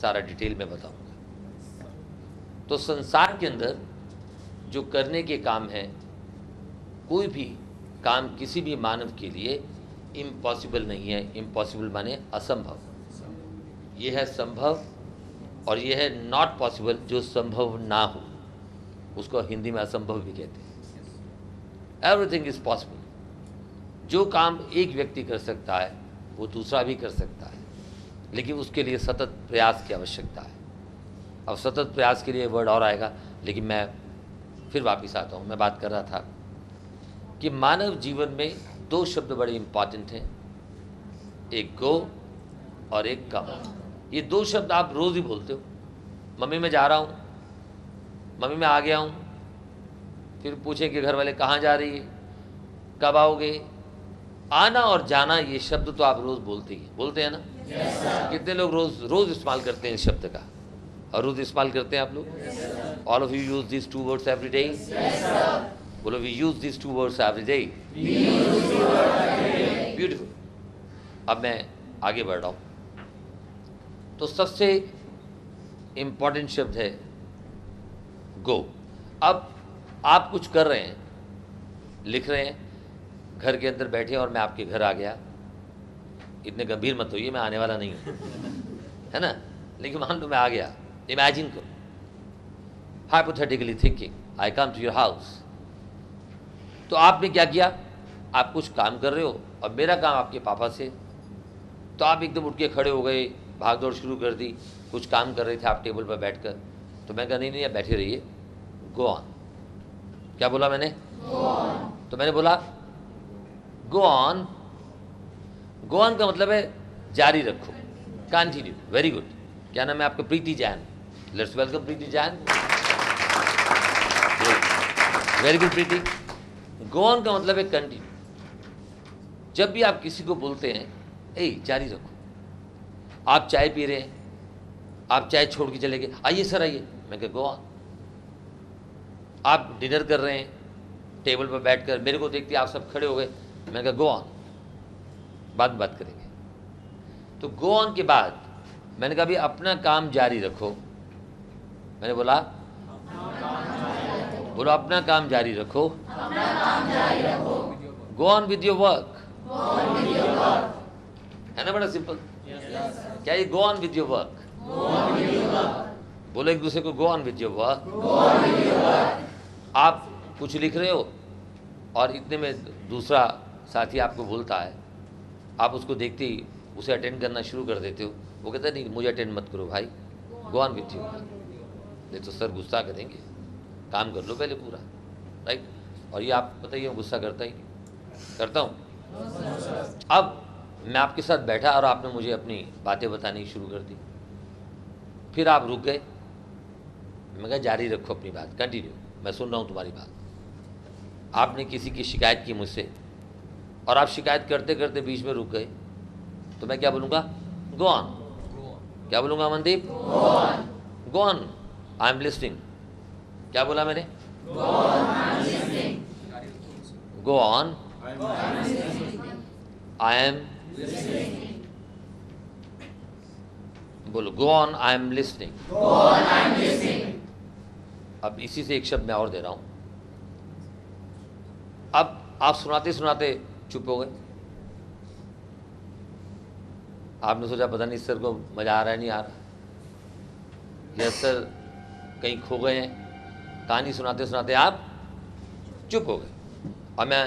सारा डिटेल में बताऊंगा। तो संसार के अंदर जो करने के काम हैं, कोई भी काम किसी भी मानव के लिए इम्पॉसिबल नहीं है। इम्पॉसिबल माने असंभव। ये है संभव और ये है नॉट पॉसिबल, जो संभव ना हो, उसको हिंदी में असंभव भी कहते हैं। Everything is possible. जो काम एक व्यक्ति कर सकता है वो दूसरा भी कर सकता है, लेकिन उसके लिए सतत प्रयास की आवश्यकता है। अब सतत प्रयास के लिए वर्ड और आएगा, लेकिन मैं फिर वापस आता हूँ। मैं बात कर रहा था कि मानव जीवन में दो शब्द बड़े इम्पॉर्टेंट हैं, एक गो और एक कम। ये दो शब्द आप रोज़ ही बोलते हो। मम्मी मैं जा रहा हूँ, मम्मी मैं आ गया हूँ। फिर पूछें कि घर वाले कहाँ जा रही है, कब आओगे। आना और जाना ये शब्द तो आप रोज़ बोलते हैं ना। कितने लोग रोज़ इस्तेमाल करते हैं इस शब्द का, और रोज़ इस्तेमाल करते हैं आप लोग। All of you use this two words every day. बोलो we use this two words every day. Beautiful. अब मैं आगे बढ़ रहा हूँ। तो सबसे इम्पॉर्टेंट शब्द है गो। अब आप कुछ कर रहे हैं, लिख रहे हैं, घर के अंदर बैठे और मैं आपके घर आ गया। इतने गंभीर मत होइए, मैं आने वाला नहीं हूँ, है ना। लेकिन मान लो मैं आ गया। इमेजिन करो, hypothetically thinking, I come to your house. तो आपने क्या किया, आप कुछ काम कर रहे हो और मेरा काम आपके पापा से। तो आप एकदम उठ के खड़े हो गए, भाग दौड़ शुरू कर दी। कुछ काम कर रहे थे आप टेबल पर बैठकर। तो मैं कहा नहीं, आप बैठे रहिए, गो ऑन। क्या बोला मैंने? तो मैंने बोला गो ऑन। गो ऑन का मतलब है जारी रखो, कंटिन्यू। Very good. क्या नाम है आपका? Preeti Jain. Let's welcome Preeti Jain. Very good Preeti. Go on का मतलब है कंटिन्यू। जब भी आप किसी को बोलते हैं ए जारी रखो। आप चाय पी रहे हैं, आप चाय छोड़ के चले गए, आइए सर आइए, मैं कहा गो ऑन। आप डिनर कर रहे हैं टेबल पर बैठकर, मेरे को देखते आप सब खड़े हो गए, मैं कहा गो ऑन, बाद में बात करेंगे। तो गो ऑन के बाद मैंने कहा भी अपना काम जारी रखो। मैंने बोला बोलो अपना काम जारी रखो। Go on with your work. है ना, बड़ा सिंपल। क्या ये go on with your work? बोलो एक दूसरे को, go on with your work. आप कुछ लिख रहे हो और इतने में दूसरा साथी आपको बोलता है, आप उसको देखते ही उसे अटेंड करना शुरू कर देते हो। वो कहता है नहीं मुझे अटेंड मत करो भाई, गो ऑन विथ यू। नहीं तो सर गुस्सा करेंगे, काम कर लो पहले पूरा, राइट। और ये आप बताइए, मैं गुस्सा करता ही नहीं, करता हूँ। अब मैं आपके साथ बैठा और आपने मुझे अपनी बातें बतानी शुरू कर दी। फिर आप रुक गए, मैं कहा जारी रखो अपनी बात, कंटिन्यू, मैं सुन रहा हूँ तुम्हारी बात। आपने किसी की शिकायत की मुझसे और आप शिकायत करते करते बीच में रुक गए, तो मैं क्या बोलूँगा? Go on. क्या बोलूँगा Amandeep? Go on, I am listening. क्या बोला मैंने? Go on, I am. बोलो go on, I am listening. अब इसी से एक शब्द मैं और दे रहा हूँ। अब आप सुनाते सुनाते चुप हो गए। आपने सोचा पता नहीं सर को मज़ा आ रहा है नहीं आ रहा, या सर कहीं खो गए हैं। कहानी सुनाते सुनाते आप चुप हो गए। और मैं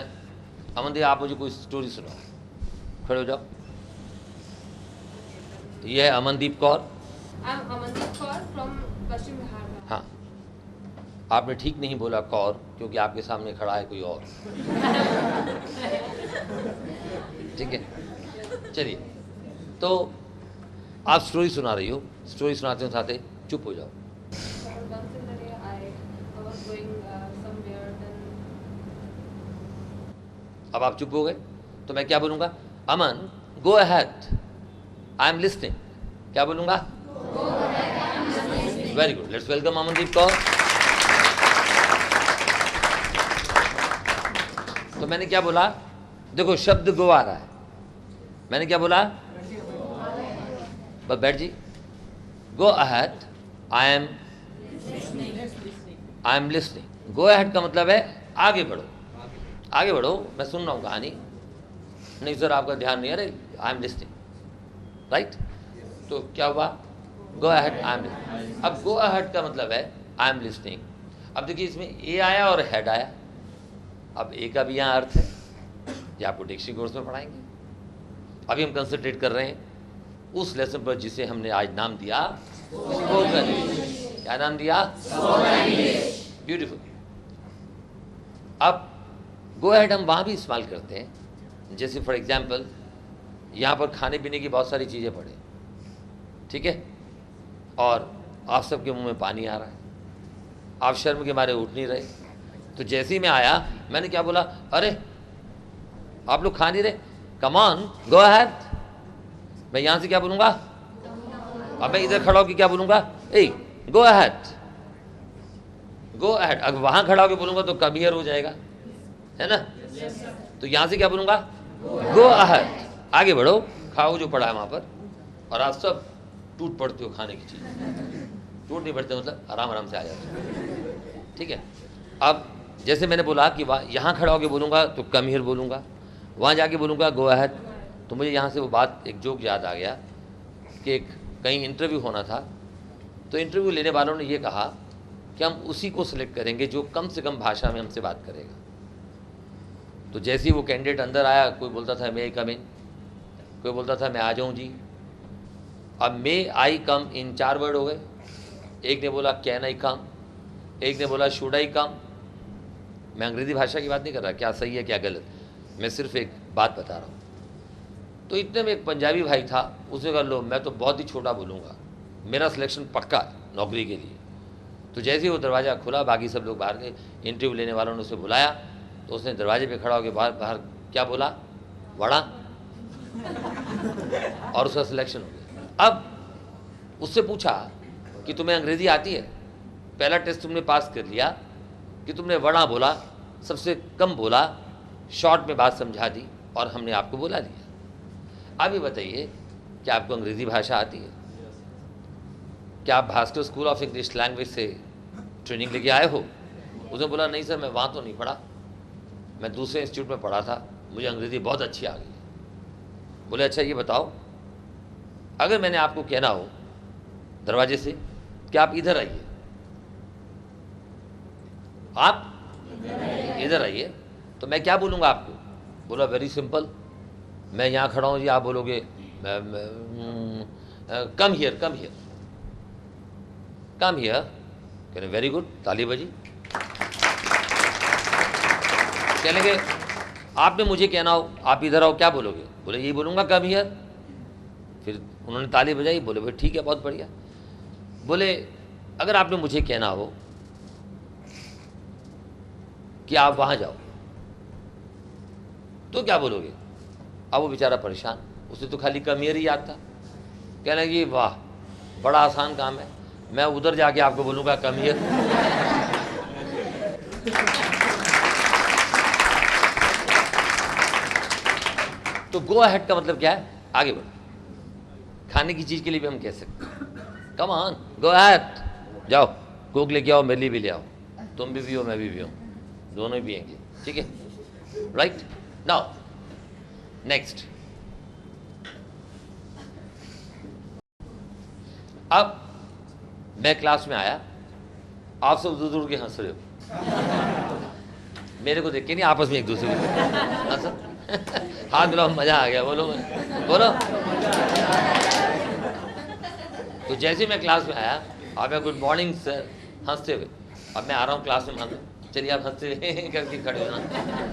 अमनदीप आप मुझे कोई स्टोरी सुनाओ। खड़े हो जाओ। ये है Amandeep Kaur. I'm Amandeep Kaur from Paschim Bihar. हाँ, आपने ठीक नहीं बोला कौर, क्योंकि आपके सामने खड़ा है कोई और। ठीक है, चलिए। तो आप स्टोरी सुना रही हो, स्टोरी सुनाते सुनाते चुप हो जाओ। Once in the day, I was going somewhere. Then अब आप चुप हो गए, तो मैं क्या बोलूँगा? Aman go ahead, I am listening. क्या बोलूँगा? Very good, let's welcome Amandeep Kaur. तो मैंने क्या बोला? देखो शब्द गो आ रहा है, मैंने क्या बोला? बस बैठ जी। Go ahead, I am listening. Go ahead का मतलब है आगे बढ़ो, आगे बढ़ो, मैं सुन रहा हूँ कहानी। नहीं सर आपका ध्यान नहीं है, अरे आई एम लिस्निंग, राइट? तो क्या हुआ? गो अहेड, आई एम लिस्निंग। अब गो अहेड का मतलब है आई एम लिस्निंग। अब देखिए इसमें ए आया और हेड आया। अब ए का भी यहाँ अर्थ है, ये आपको डिक्शनरी कोर्स में पढ़ाएंगे। अभी हम कंसंट्रेट कर रहे हैं उस लेसन पर जिसे हमने आज नाम दिया स्पोकन इंग्लिश। क्या नाम दिया? ब्यूटीफुल। अब गो अहेड हम वहाँ भी इस्तेमाल करते हैं, जैसे फॉर एग्जाम्पल यहाँ पर खाने पीने की बहुत सारी चीज़ें पड़े, ठीक है, और आप सबके मुंह में पानी आ रहा है, आप शर्म के मारे उठ नहीं रहे। तो जैसे ही मैं आया मैंने क्या बोला? अरे आप लोग खा नहीं रहे, कम ऑन गो अहेड। मैं यहाँ से क्या बोलूँगा? अब मैं इधर खड़ा होकर क्या बोलूँगा? ए गो अहेड, गो अहेड। अगर वहाँ खड़ा होकर बोलूँगा तो कम हियर हो जाएगा, है ना? तो यहाँ से क्या बोलूँगा? गो अहेड, आगे बढ़ो, खाओ जो पड़ा है वहाँ पर। और आप सब टूट पड़ते हो खाने की चीज़, टूट नहीं पड़ते मतलब आराम आराम से आ जाते हो, ठीक है। अब जैसे मैंने बोला कि वहाँ यहाँ खड़ा होकर बोलूँगा तो कम हियर बोलूँगा, वहाँ जाके बोलूँगा गो अहेड। तो मुझे यहाँ से वो बात, एक जोक याद आ गया कि एक कहीं इंटरव्यू होना था, तो इंटरव्यू लेने वालों ने ये कहा कि हम उसी को सिलेक्ट करेंगे जो कम से कम भाषा में हमसे बात करेगा। तो जैसे ही वो कैंडिडेट अंदर आया, कोई बोलता था मे आई कम इन, कोई बोलता था मैं आ जाऊँ जी। अब मे आई कम इन 4 वर्ड हो गए। एक ने बोला कैन आई कम, एक ने बोला शुड आई कम। मैं अंग्रेज़ी भाषा की बात नहीं कर रहा, क्या सही है क्या गलत, मैं सिर्फ एक बात बता रहा हूँ। तो इतने में एक पंजाबी भाई था, उसने कहा लो मैं तो बहुत ही छोटा बोलूँगा, मेरा सिलेक्शन पक्का है नौकरी के लिए। तो जैसे ही वो दरवाज़ा खुला, बाकी सब लोग बाहर गए, इंटरव्यू लेने वालों ने उसे बुलाया, तो उसने दरवाजे पे खड़ा होकर बाहर क्या बोला? वड़ा। और उसका सिलेक्शन हो गया। अब उससे पूछा कि तुम्हें अंग्रेज़ी आती है? पहला टेस्ट तुमने पास कर लिया कि तुमने वड़ा बोला, सबसे कम बोला, शॉर्ट में बात समझा दी और हमने आपको बुला लिया। अब ये बताइए क्या आपको अंग्रेज़ी भाषा आती है? क्या आप Bhaskar school of English language से ट्रेनिंग लेके आए हो? उसने बोला नहीं सर मैं वहाँ तो नहीं पढ़ा, मैं दूसरे इंस्टीट्यूट में पढ़ा था, मुझे अंग्रेज़ी बहुत अच्छी आ गई। बोले अच्छा ये बताओ, अगर मैंने आपको कहना हो दरवाजे से कि आप इधर आइए, आप इधर आइए, तो मैं क्या बोलूँगा आपको? बोला वेरी सिंपल, मैं यहाँ खड़ा हूँ जी, आप बोलोगे come here, come here, come here. कह रहे वेरी गुड, ताली बजी। कहेंगे आपने मुझे कहना हो आप इधर आओ, क्या बोलोगे? बोले यही बोलूँगा कम हियर। फिर उन्होंने ताली बजाई, बोले भाई ठीक है बहुत बढ़िया। बोले अगर आपने मुझे कहना हो कि आप वहाँ जाओ तो क्या बोलोगे? अब वो बेचारा परेशान, उसे तो खाली कम हियर ही याद था। कहने कि वाह बड़ा आसान काम है, मैं उधर जाके आपको बोलूँगा कम हियर। तो गो अहेड का मतलब क्या है? आगे बढ़ो। खाने की चीज़ के लिए भी हम कह सकते हैं कम ऑन गो अहेड, जाओ कोक लेके आओ, मेरे लिए भी ले आओ, तुम भी पियो मैं भी पियो, दोनों ही पियेंगे, ठीक है, राइट। नाउ नेक्स्ट, अब मैं क्लास में आया, आप सब दूर दूर के हंस रहे हो, मेरे को देख के नहीं, आपस में एक दूसरे को हंस, हाथ मिलाओ, मजा आ गया, बोलो बोलो। तो जैसे मैं क्लास में आया, आप मैं गुड मॉर्निंग सर हंसते हुए, अब मैं आ रहा हूँ क्लास में, मान लो चलिए आप हंसते हुए करके खड़े हो ना,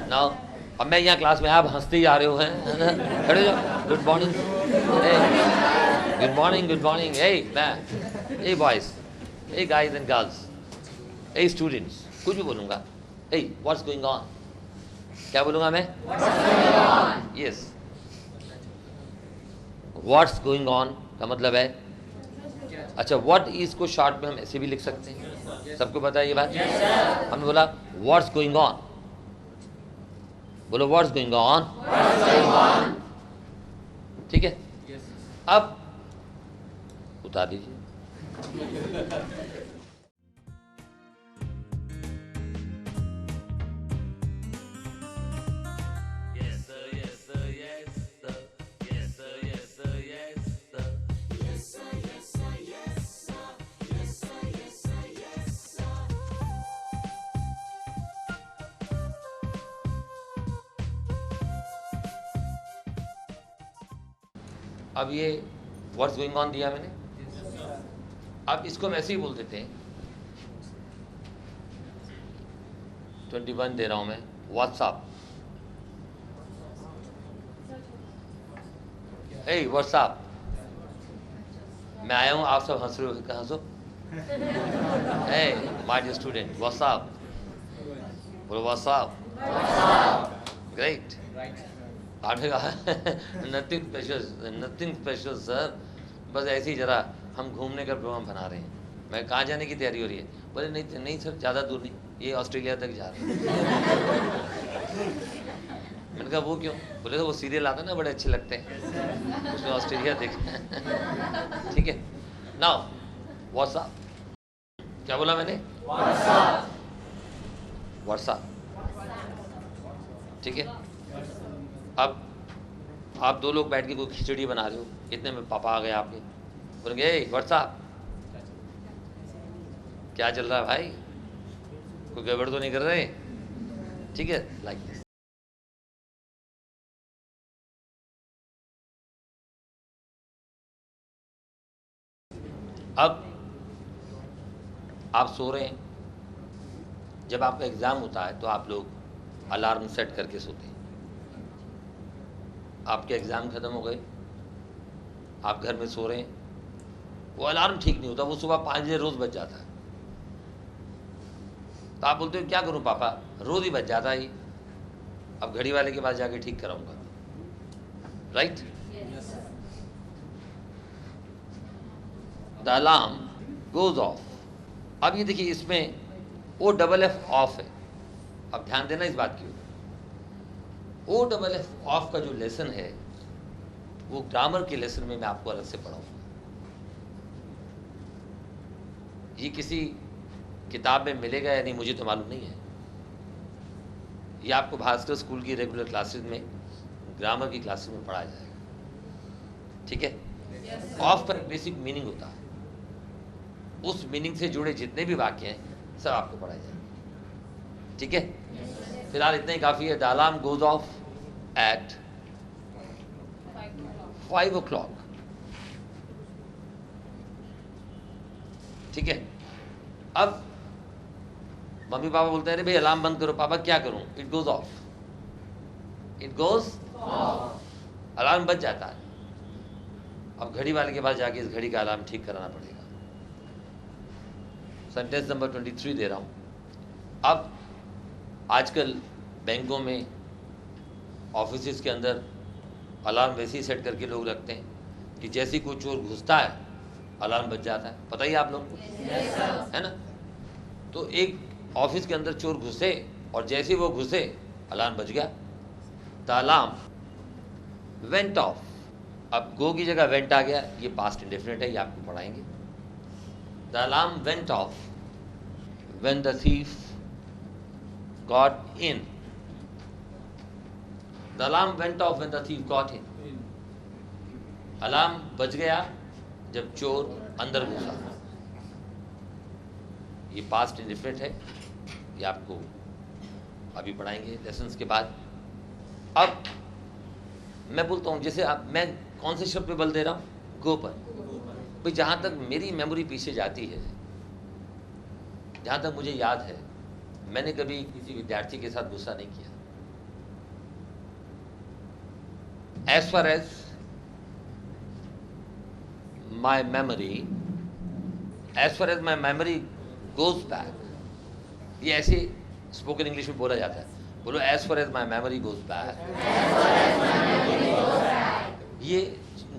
नाउ अब मैं यहाँ क्लास में, आप हंसते ही आ रहे हो, हैं खड़े हो जाओ, good morning, good morning, good morning, hey man, hey boys, hey guys and girls, hey students, कुछ भी बोलूँगा, हे व्हाट्स गोइंग ऑन, क्या बोलूँगा मैं? यस, व्हाट्स गोइंग ऑन का मतलब है, अच्छा व्हाट इज को शॉर्ट में हम ऐसे भी लिख सकते हैं, सबको पता है ये बात। हमने बोला व्हाट्स गोइंग ऑन, बोलो व्हाट्स गोइंग ऑन, ठीक है। अब उतार दीजिए। अब ये व्हाट्स गोइंग ऑन दिया मैंने, अब इसको हम ऐसे ही बोल देते हैं, 21 दे रहा हूं मैं, व्हाट्सअप, हे व्हाट्सअप, मैं आया हूं, आप सब हंस रहे हो, हंसो, hey my dear student WhatsApp, बोलो व्हाट्सअप, ग्रेट, आपने कहा नथिंग स्पेशल सर, बस ऐसे ही जरा हम घूमने का प्रोग्राम बना रहे हैं। मैं कहाँ जाने की तैयारी हो रही है? बोले नहीं नहीं सर, ज़्यादा दूर नहीं, ये ऑस्ट्रेलिया तक जा रहे हैं। मैंने कहा वो क्यों? बोले तो वो सीरियल आता ना, बड़े अच्छे लगते हैं, उसमें ऑस्ट्रेलिया देखा। ठीक है, नाउ व्हाट्सअप, क्या बोला मैंने? व्हाट्सअप, ठीक है। अब आप दो लोग बैठ के कोई खिचड़ी बना रहे हो, इतने में पापा आ गए आपके, बोलेंगे व्हाट्सअप, क्या चल रहा है भाई, कोई गड़बड़ तो नहीं कर रहे? ठीक है, लाइक दिस। अब आप सो रहे हैं, जब आपका एग्जाम होता है तो आप लोग अलार्म सेट करके सोते हैं। आपके एग्ज़ाम ख़त्म हो गए, आप घर में सो रहे हैं, वो अलार्म ठीक नहीं होता, वो सुबह 5 बजे रोज़ बज जाता है। तो आप बोलते हो क्या करूं पापा, रोज़ ही बज जाता है, अब घड़ी वाले के पास जाके ठीक कराऊंगा, right? The alarm goes of. अब ये देखिए, इसमें OFF ऑफ है। अब ध्यान देना इस बात की, OFF ऑफ का जो लेसन है वो ग्रामर के लेसन में मैं आपको अलग से पढ़ाऊंगा। ये किसी किताब में मिलेगा या नहीं मुझे तो मालूम नहीं है, ये आपको भास्कर स्कूल की रेगुलर क्लासेस में, ग्रामर की क्लासेस में पढ़ाया जाएगा, ठीक है। ऑफ का बेसिक मीनिंग होता है, उस मीनिंग से जुड़े जितने भी वाक्य हैं सब आपको पढ़ाए जाएंगे, ठीक है। फिलहाल इतना ही काफ़ी है। The alarm goes off at 5 o'clock, ठीक है। अब मम्मी पापा बोलते हैं अरे भाई अलार्म बंद करो, पापा क्या करूं? It goes off, it goes off, alarm बज जाता है। अब घड़ी वाले के पास जाके इस घड़ी का अलार्म ठीक कराना पड़ेगा। सेंटेंस नंबर 23 दे रहा हूं। अब आजकल बैंकों में, ऑफिस के अंदर अलार्म वैसे ही सेट करके लोग रखते हैं कि जैसे ही कोई चोर घुसता है अलार्म बज जाता है, पता ही आप लोग को, है ना? तो एक ऑफिस के अंदर चोर घुसे और जैसे ही वो घुसे अलार्म बज गया। द अलार्म वेंट ऑफ, अब गो की जगह वेंट आ गया, ये पास्ट इंडेफिनिट है, ये आपको पढ़ाएंगे। The alarm went of when the thief got in, the alarm went of when the thief got in, alarm बज गया जब चोर अंदर घुसा। ये पास्ट इंडेफिनिट है, ये आपको अभी पढ़ाएंगे लेसन्स के बाद। अब मैं बोलता हूँ, जैसे आप, मैं कौन से शब्द पे बल दे रहा हूँ? गो पर। भाई जहाँ तक मेरी मेमोरी पीछे जाती है, जहाँ तक मुझे याद है, मैंने कभी किसी विद्यार्थी के साथ गुस्सा नहीं किया। As far as my memory goes back, ये ऐसे स्पोकन इंग्लिश में बोला जाता है, बोलो as far as my memory goes back,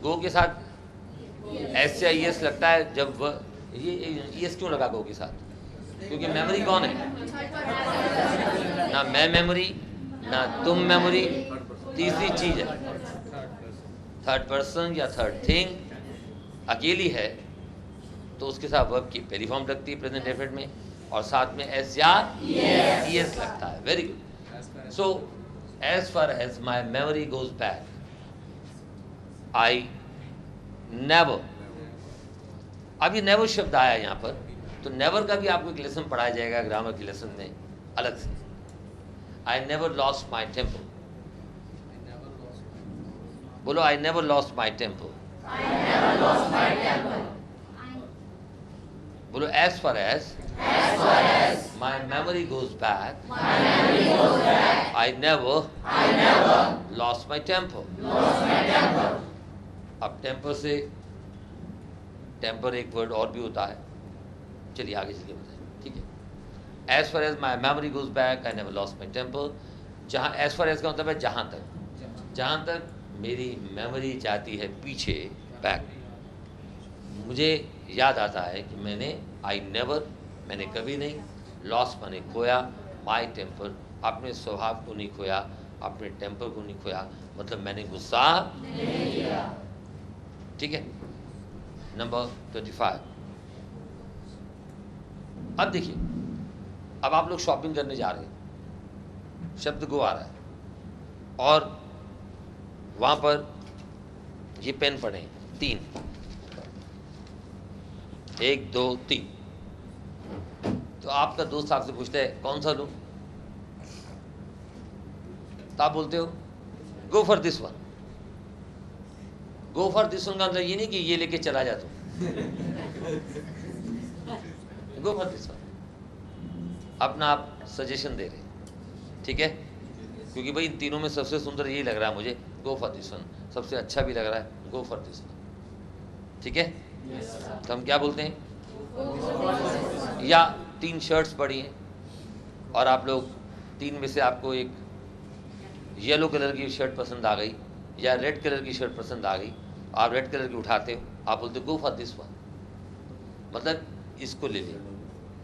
गो के साथ एस या ईएस लगता है जब ये ईएस क्यों लगा गो के साथ? क्योंकि मेमोरी कौन है? ना मैं मेमोरी, ना तुम मेमोरी, तीसरी चीज है थर्ड पर्सन या थर्ड थिंग अकेली है, तो उसके साथ वर्ब की पहली फॉर्म लगती है प्रेजेंट डेफिनेट में, और साथ में एस या ईएस लगता है। Very good. So as far as my memory goes back, I never, अब ये नेवर शब्द आया यहाँ पर, तो नेवर का भी आपको एक लेसन पढ़ाया जाएगा ग्रामर के लेसन में अलग से। I never lost my temper, बोलो I never lost my temper, बोलो as far as my memory goes back, I never lost my temper. अब टेम्पर से टेम्पर एक वर्ड और भी होता है, चलिए आगे चलिए बताएं, ठीक है। As far as my memory goes back I never lost my temper, जहाँ एज फार एज का मतलब है जहाँ तक मेरी मेमोरी जाती है पीछे, बैक, मुझे याद आता है कि मैंने कभी नहीं, लॉस्ट माने खोया, माई टेम्पर अपने स्वभाव को नहीं खोया, अपने टेम्पर को नहीं खोया, मतलब मैंने गुस्सा नहीं किया। ठीक है। नंबर 25। अब देखिए, अब आप लोग शॉपिंग करने जा रहे हैं, शब्द गो आ रहा है और वहां पर ये पेन पड़े हैं 3, 1 2 3, तो आपका दोस्त आपसे पूछता है कौन सा लूं, तो आप बोलते हो गो for this one. Go for this one का मतलब ये नहीं कि ये लेके चला जा तू, गो फॉर दिस वन, अपना आप सजेशन दे रहे हैं, ठीक है, क्योंकि भाई इन तीनों में सबसे सुंदर यही लग रहा है मुझे, गो फॉर दिस वन, सबसे अच्छा भी लग रहा है, गो फॉर दिस वन, ठीक है। तो हम क्या बोलते हैं, या 3 शर्ट्स पड़ी हैं और आप लोग 3 में से आपको एक येलो कलर की शर्ट पसंद आ गई या रेड कलर की शर्ट पसंद आ गई, आप रेड कलर की उठाते हो, आप बोलते हो गो फॉर दिस वन, मतलब इसको ले ले,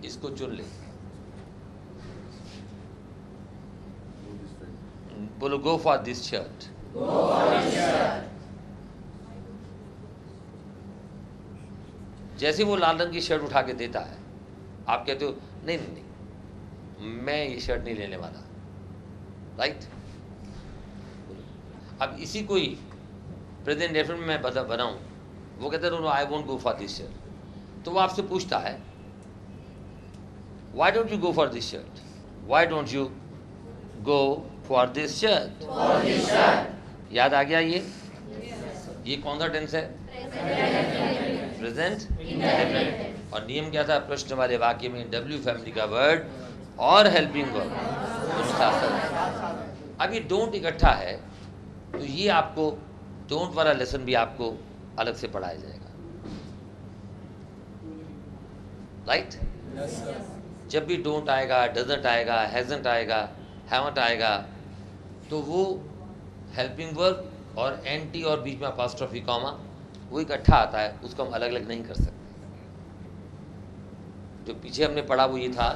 इसको चुन ले, बोलो गो फॉर दिस शर्ट। जैसे वो लाल रंग की शर्ट उठा के देता है, आप कहते हो नहीं नहीं नहीं, मैं ये शर्ट नहीं लेने वाला, राइट। अब इसी को ही प्रेजेंट डेफिनेट में मैं बनाऊं, वो कहते हैं no I won't go for this shirt, तो वो आपसे पूछता है why don't you go for this shirt, why don't you go for this shirt. याद आ गया ये कौन सा टेंस है, प्रेजेंट इंडेफिनिट। और नियम क्या था, प्रश्न वाले वाक्य में डब्ल्यू फैमिली का वर्ड और हेल्पिंग वर्ब दोनों साथ साथ। अब ये डोंट इकट्ठा है, तो ये आपको डोंट वाला लेसन भी आपको अलग से पढ़ाया जाएगा, राइट। जब भी डोंट आएगा, डजंट आएगा, हैजंट आएगा, हैवंट आएगा, तो वो हेल्पिंग वर्ब और एंटी और बीच में अपॉस्ट्रोफी कॉमा वो इकट्ठा आता है, उसको हम अलग अलग नहीं कर सकते। जो पीछे हमने पढ़ा वो ये था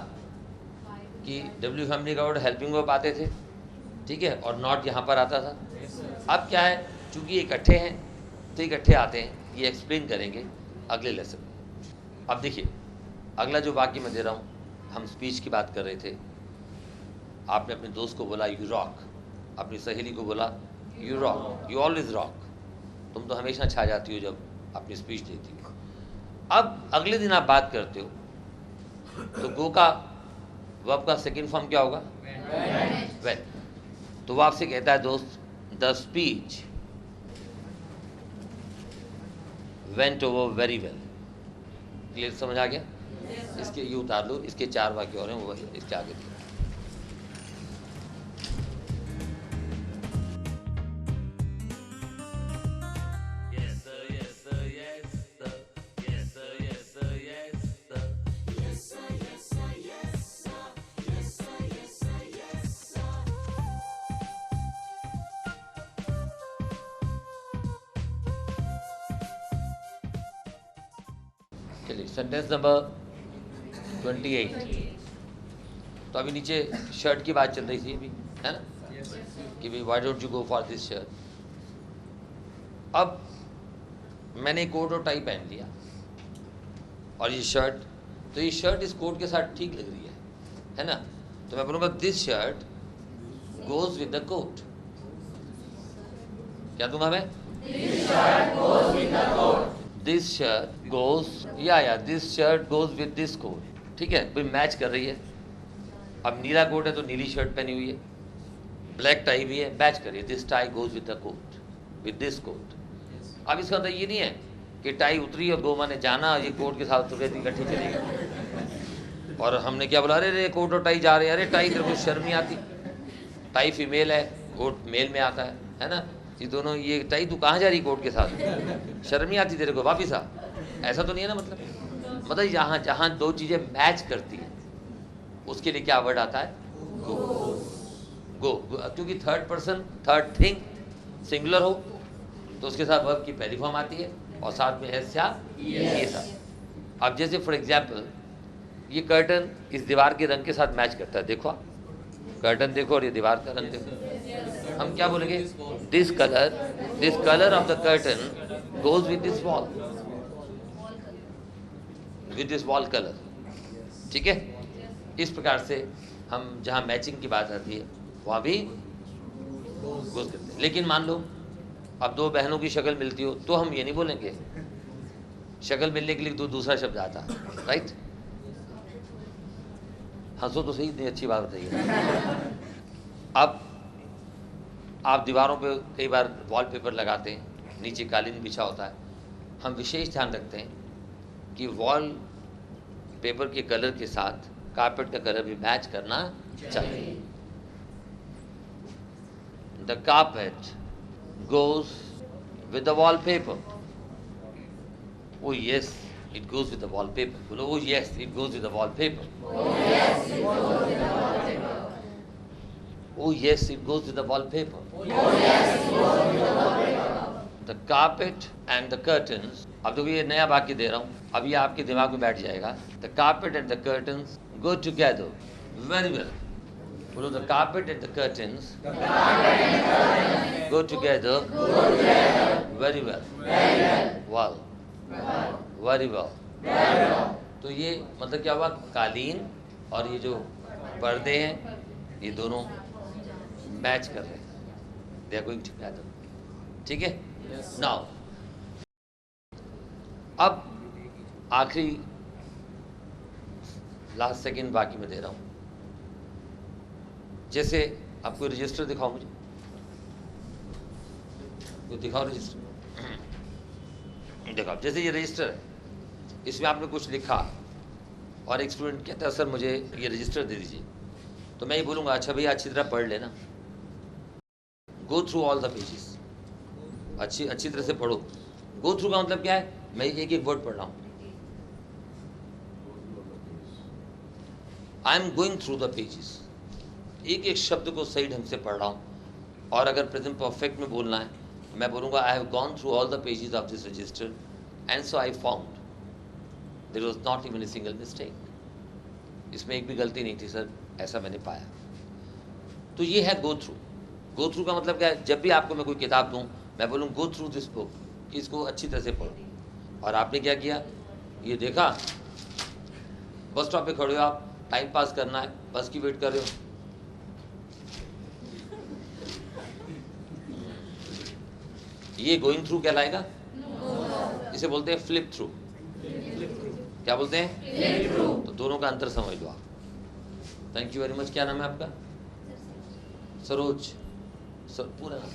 कि डब्ल्यू फैमिली का वर्ड हेल्पिंग वर्ब आते थे, ठीक है, और नॉट यहाँ पर आता था। अब क्या है, चूंकि इकट्ठे हैं तो इकट्ठे आते हैं, ये एक्सप्लेन करेंगे अगले लेसन में। अब देखिए अगला जो वाक्य मैं दे रहा हूँ, हम स्पीच की बात कर रहे थे, आपने अपने दोस्त को बोला यू रॉक, अपनी सहेली को बोला you rock, you always rock, तुम तो हमेशा छा जाती हो जब अपनी स्पीच देती हो। अब अगले दिन आप बात करते हो तो गो का वर्ब का सेकंड फॉर्म क्या होगा, वेन। तो वो आपसे कहता है दोस्त the speech went over very well. Clear, समझ आ गया? इसके ये उतार लो, इसके 4 वाक्य और हैं, वो इसके आगे दिए। चलिए सेंटेंस नंबर 28। तो अभी नीचे शर्ट की बात चल रही थी अभी, है ना, कि भाई why don't you go for this shirt. अब मैंने कोट और टाई पहन लिया और ये शर्ट, तो ये शर्ट इस कोट के साथ ठीक लग रही है ना, तो मैं बोलूँगा this shirt goes with the coat. क्या दूंगा मैं? This shirt goes with the coat, this shirt goes, या this shirt goes with this coat. ठीक है, कोई मैच कर रही है। अब नीला कोट है तो नीली शर्ट पहनी हुई है, ब्लैक टाई भी है, मैच करिए, this tie goes with the coat with this coat. अब इसका मतलब ये नहीं है कि टाई उतरी और गोमा ने जाना, ये कोट के साथ उतर गई, इकट्ठी चली गई और हमने क्या बोला, अरे कोट और टाई जा रहे हैं, अरे टाई तेरे को शर्म नहीं आती, टाई फीमेल है, कोट मेल में आता है ना, ये दोनों, ये टाई तू कहाँ जा रही कोट के साथ, शर्म नहीं आती तेरे को, वापिस आ। ऐसा तो नहीं है ना, मतलब जहाँ जहाँ दो चीज़ें मैच करती हैं उसके लिए क्या वर्ड आता है? गो। क्योंकि third person, third thing singular हो तो उसके साथ वर्ब की पहली फॉर्म आती है और साथ में एस या ये साथ। अब जैसे फॉर एग्जाम्पल ये कर्टन इस दीवार के रंग के साथ मैच करता है, देखो आप कर्टन देखो और ये दीवार का रंग देखो, हम क्या बोलेंगे? This colour of the curtain goes with this wall, with this wall colour. ठीक है, इस प्रकार से हम जहाँ मैचिंग की बात आती है वहाँ भी गोज करते हैं। लेकिन मान लो अब दो बहनों की शक्ल मिलती हो तो हम ये नहीं बोलेंगे, शक्ल मिलने के लिए तो दूसरा शब्द आता, राइट? हंसो तो सही, इतनी अच्छी बात बताइए। अब आप दीवारों पे कई बार वॉलपेपर लगाते हैं, नीचे कालीन बिछा होता है, हम विशेष ध्यान रखते हैं कि वॉल पेपर के कलर के साथ कारपेट का कलर भी मैच करना चाहिए। The carpet goes with the wallpaper. Oh yes, it goes with the wallpaper. Oh yes, it goes with the wallpaper. Oh yes, it goes with the wallpaper. Oh yes, it goes with the wallpaper. Oh yes, it goes with the wallpaper. The carpet and the curtains. अब देखो ये नया वाक्य दे रहा हूँ, अब ये आपके दिमाग में बैठ जाएगा। The carpet and the curtains go together very well. बोलो, the carpet and the curtains go together very well. Well, very well. तो ये मतलब क्या हुआ? कालीन और ये जो पर्दे हैं ये दोनों मैच कर रहे हैं, they are going together. ठीक है? Now, अब आखिरी लास्ट सेकंड बाकी मैं दे रहा हूँ। जैसे आपको रजिस्टर दिखाओ, मुझे तो दिखाओ रजिस्टर। दिखाओ, जैसे ये रजिस्टर है, इसमें आपने कुछ लिखा और एक स्टूडेंट कहता है सर मुझे ये रजिस्टर दे दीजिए, तो मैं ये बोलूँगा अच्छा भैया अच्छी तरह पढ़ लेना, गो थ्रू ऑल द पेजेस, अच्छी तरह से पढ़ो। गो थ्रू का मतलब क्या है? मैं एक एक वर्ड पढ़ रहा हूँ, आई am going through the pages, एक एक शब्द को सही ढंग से पढ़ रहा हूँ। और अगर प्रेजेंट परफेक्ट में बोलना है मैं बोलूँगा I have gone through all the pages of this register and so I found there was not even a single mistake, इसमें एक भी गलती नहीं थी सर, ऐसा मैंने पाया। तो ये है गो थ्रू। गो थ्रू का मतलब क्या है? जब भी आपको मैं कोई किताब दूँ मैं बोलूँ गो थ्रू दिस बुक, कि इसको अच्छी तरह से पढ़ो। और आपने क्या किया? ये देखा, बस स्टॉप पे खड़े हो आप, टाइम पास करना है, बस की वेट कर रहे हो, ये गोइंग थ्रू कहलाएगा? इसे बोलते हैं फ्लिप थ्रू। क्या बोलते हैं? तो दोनों का अंतर समझ लो आप। Thank you very much. क्या नाम है आपका? सरोज। पूरा नाम?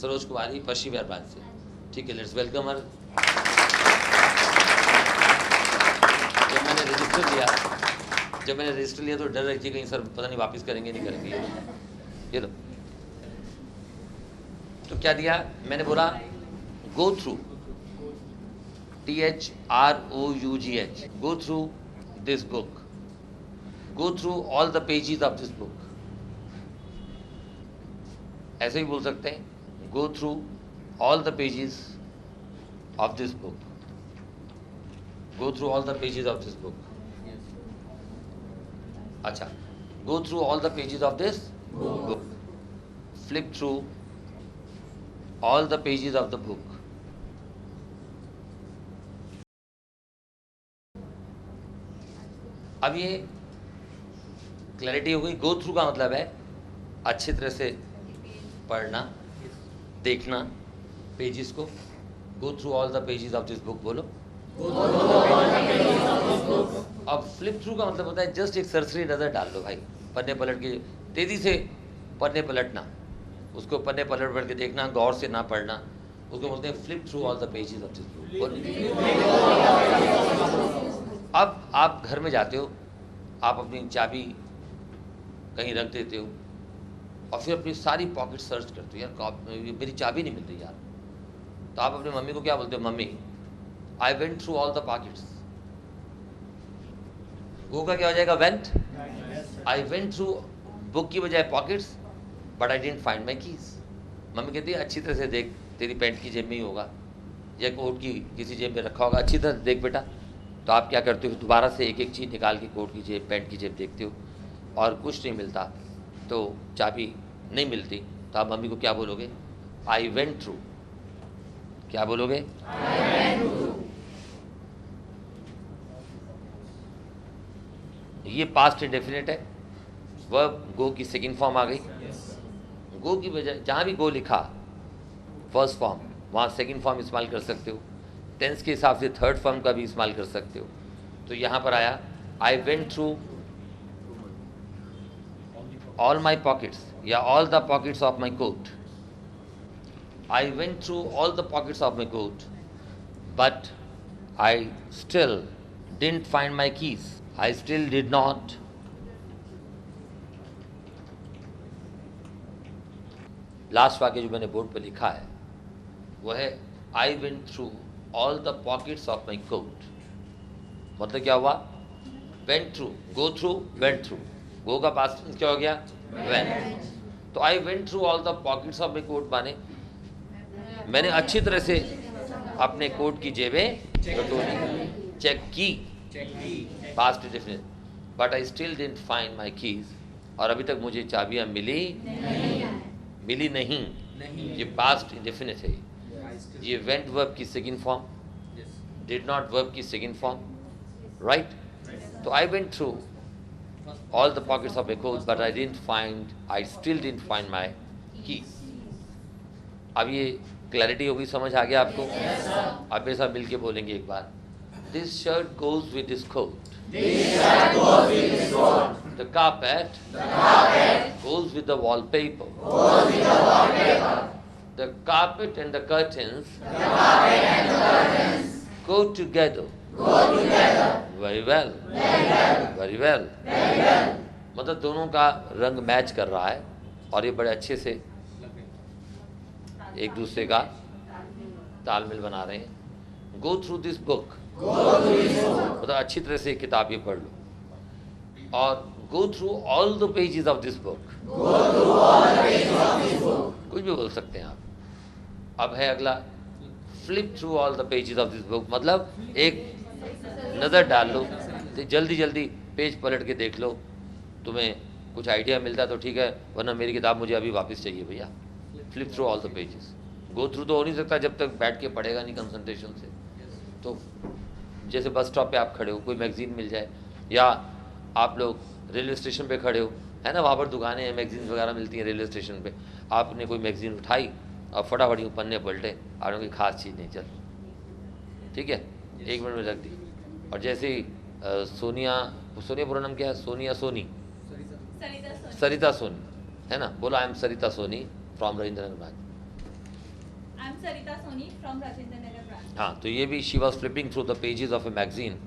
सरोज कुमारी, पश्चिम बिहार ब्रांच से। ठीक है, लेट्स वेलकम हर। जब मैंने रजिस्टर लिया तो डर रही थी कहीं सर पता नहीं वापस करेंगे नहीं करेंगे। ये लो, तो क्या दिया मैंने? बोला go through, THROUGH, go through this book, go through all the pages of this book. ऐसे ही बोल सकते हैं, गो through all the pages of this book. Go through all the pages of this book. अच्छा, go through all the pages of this book. Flip through all the pages of the book. अब ये clarity हो गई। Go through का मतलब है अच्छी तरह से पढ़ना, देखना पेजेस को। गो through all the pages of this book बोलो। अब फ्लिप थ्रू का मतलब होता है जस्ट एक सरसरी नज़र डाल लो भाई, पन्ने पलट के तेजी से पन्ने पलटना, उसको पन्ने पलट पलट के देखना, गौर से ना पढ़ना, उसको बोलते हैं flip through all the pages of this book. अब आप घर में जाते हो, आप अपनी चाबी कहीं रख देते हो और फिर अपनी सारी पॉकेट सर्च करते हो, यार मेरी चाबी नहीं मिल रही यार। तो आप अपनी मम्मी को क्या बोलते हो? Mummy I went through all the pockets. Go का क्या हो जाएगा? Went. I went through book की बजाय pockets but I didn't find my keys. मम्मी कहती है अच्छी तरह से देख, तेरी पैंट की जेब में ही होगा या कोट की किसी जेब में रखा होगा, अच्छी तरह देख बेटा। तो आप क्या करते हो? दोबारा से एक एक चीज़ निकाल के कोट की जेब, पैंट की जेब देखते हो और कुछ नहीं मिलता, तो चाबी नहीं मिलती, तो आप मम्मी को क्या बोलोगे? आई वेंट थ्रू। क्या बोलोगे? ये पास्ट इंडेफिनिट है, वर्ब गो की सेकंड फॉर्म आ गई। गो की बजाय जहाँ भी गो लिखा फर्स्ट फॉर्म, वहाँ सेकंड फॉर्म इस्तेमाल कर सकते हो। टेंस के हिसाब से थर्ड फॉर्म का भी इस्तेमाल कर सकते हो। तो यहाँ पर आया I went through all my pockets या all the pockets of my coat. I went through all the pockets of my coat but I still didn't find my keys. I still did not last वाक्य जो मैंने board पर लिखा है वह है I went through all the pockets of my coat. मतलब क्या हुआ? Went through, go through, went through. Go का पास्ट टेंस क्या हो गया? वेंट। तो I went through all the pockets of my coat माने मैंने अच्छी तरह से अपने कोट की जेबें टटोली, चेक की, past definite. But I still didn't find my keys. और अभी तक मुझे चाबियां मिली नहीं। ये पास्ट इंडेफिनिट है। ये वेंट वर्ब की second form, did not verb की सेकंड फॉर्म, राइट? तो I went through all the pockets of my coat but I still didn't find my keys. अब ये क्लैरिटी होगी, समझ आ गया आपको? अब मेरे साथ मिलके बोलेंगे एक बार। This shirt goes with this coat. The carpet goes with the wallpaper. The carpet and the curtains go together. Very well. Very well. मतलब दोनों का रंग मैच कर रहा है और ये बड़े अच्छे से एक दूसरे का तालमेल बना रहे हैं। Go through this book. मतलब अच्छी तरह से किताब ये पढ़ लो और go through all the pages of this book. कुछ भी बोल सकते हैं आप। अब है अगला flip through all the pages of this book। मतलब एक नज़र डाल लो, जल्दी जल्दी पेज पलट के देख लो, तुम्हें कुछ आइडिया मिलता तो ठीक है, वरना मेरी किताब मुझे अभी वापस चाहिए भैया। Flip through all the pages. Go through तो हो नहीं सकता जब तक बैठ के पढ़ेगा नहीं कंसंट्रेशन से। तो जैसे बस स्टॉप पे आप खड़े हो, कोई मैगजीन मिल जाए, या आप लोग रेलवे स्टेशन पे खड़े हो, है ना, वहाँ पर दुकानें हैं, मैगजीन वगैरह मिलती हैं रेलवे स्टेशन पे। आपने कोई मैगजीन उठाई और फटाफट यूँ पन्ने पलटे, आपने कोई खास चीज़ नहीं, चल ठीक है, 1 मिनट में रख दी। और जैसे ही सोनिया पूरा नाम क्या है? सरिता सोनी, है ना, बोलो I am Sarita Soni from Rajendra branch. हाँ, तो ये भी she was flipping through the pages of a magazine.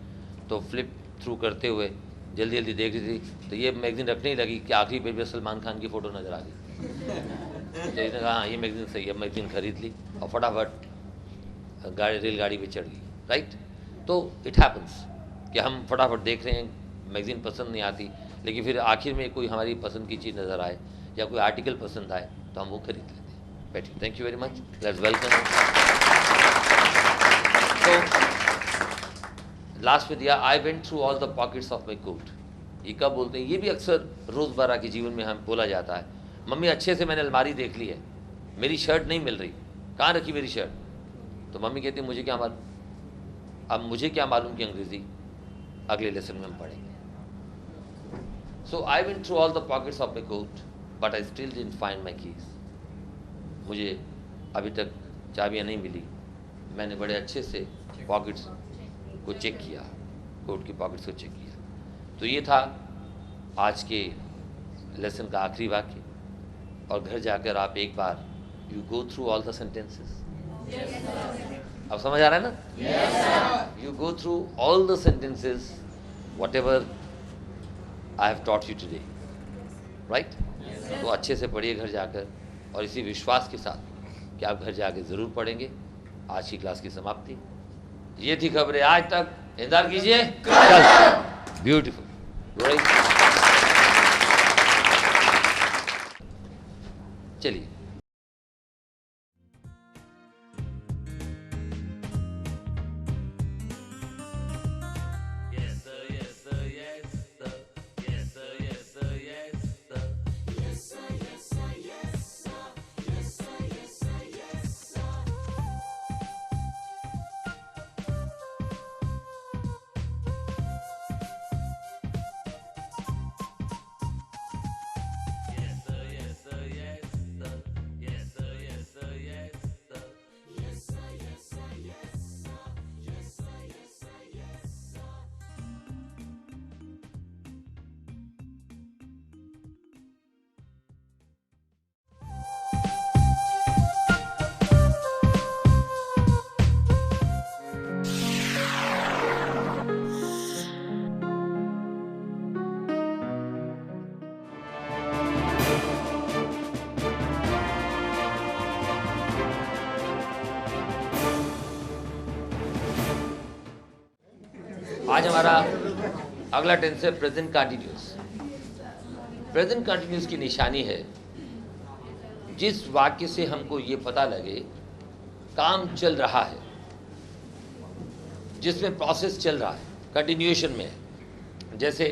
तो फ्लिप थ्रू करते हुए जल्दी जल्दी देख रही थी, तो ये मैगजीन रखने ही लगी कि आखिरी पेज में सलमान खान की फ़ोटो नज़र आ गई। तो इसने कहा हाँ ये मैगजीन सही है, मैगजीन खरीद ली और फटाफट रेलगाड़ी पे चढ़ गई, राइट? तो इट हैपन्स कि हम फटाफट देख रहे हैं, मैगज़ीन पसंद नहीं आती, लेकिन फिर आखिर में कोई हमारी पसंद की चीज़ नज़र आए या कोई आर्टिकल पसंद आए तो हम वो खरीद लेते हैं। बैठिए, thank you very much, let's welcome. तो लास्ट में दिया, I went through all the pockets of my coat. ये कब बोलते हैं? ये भी अक्सर रोज़मर्रा के जीवन में हम बोला जाता है। मम्मी अच्छे से मैंने अलमारी देख ली है, मेरी शर्ट नहीं मिल रही, कहाँ रखी मेरी शर्ट? तो मम्मी कहती है मुझे क्या मालूम। अब मुझे क्या मालूम की अंग्रेज़ी अगले लेसन में हम पढ़ेंगे। So I went through all the pockets of my coat but I still didn't find my keys. मुझे अभी तक चाबियाँ नहीं मिली। मैंने बड़े अच्छे से पॉकेट्स को चेक किया, कोट की पॉकेट्स को चेक किया। तो ये था आज के लेसन का आखिरी वाक्य। और घर जाकर आप एक बार you go through all the sentences. अब समझ आ रहा है ना? You go through all the sentences whatever I have taught you today, right? तो अच्छे से पढ़िए घर जाकर, और इसी विश्वास के साथ कि आप घर जाकर ज़रूर पढ़ेंगे। आज की क्लास की समाप्ति। ये थी खबरें आज तक। इंतजार कीजिए कल। Beautiful, right? चलिए। आज हमारा अगला टेंस है प्रेजेंट कंटिन्यूस। प्रेजेंट कंटिन्यूस की निशानी है जिस वाक्य से हमको ये पता लगे काम चल रहा है, जिसमें प्रोसेस चल रहा है, कंटिन्यूएशन में है। जैसे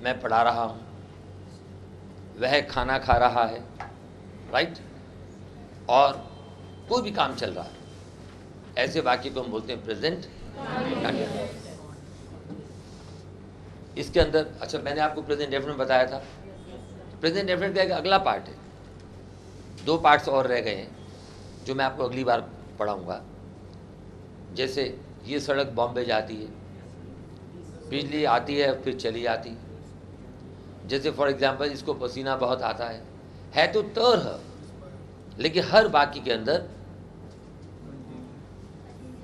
मैं पढ़ा रहा हूँ, वह खाना खा रहा है, राइट? और कोई भी काम चल रहा है, ऐसे वाक्य को हम बोलते हैं प्रेजेंट कंटिन्यूस। इसके अंदर अच्छा, मैंने आपको प्रेजेंट डेफिनेट बताया था। प्रेजेंट डेफिनेट का एक अगला पार्ट है, 2 पार्ट्स और रह गए हैं जो मैं आपको अगली बार पढ़ाऊंगा। जैसे ये सड़क बॉम्बे जाती है, बिजली आती है फिर चली जाती है। जैसे फॉर एग्जांपल इसको पसीना बहुत आता है तो तरह, लेकिन हर वाक्य के अंदर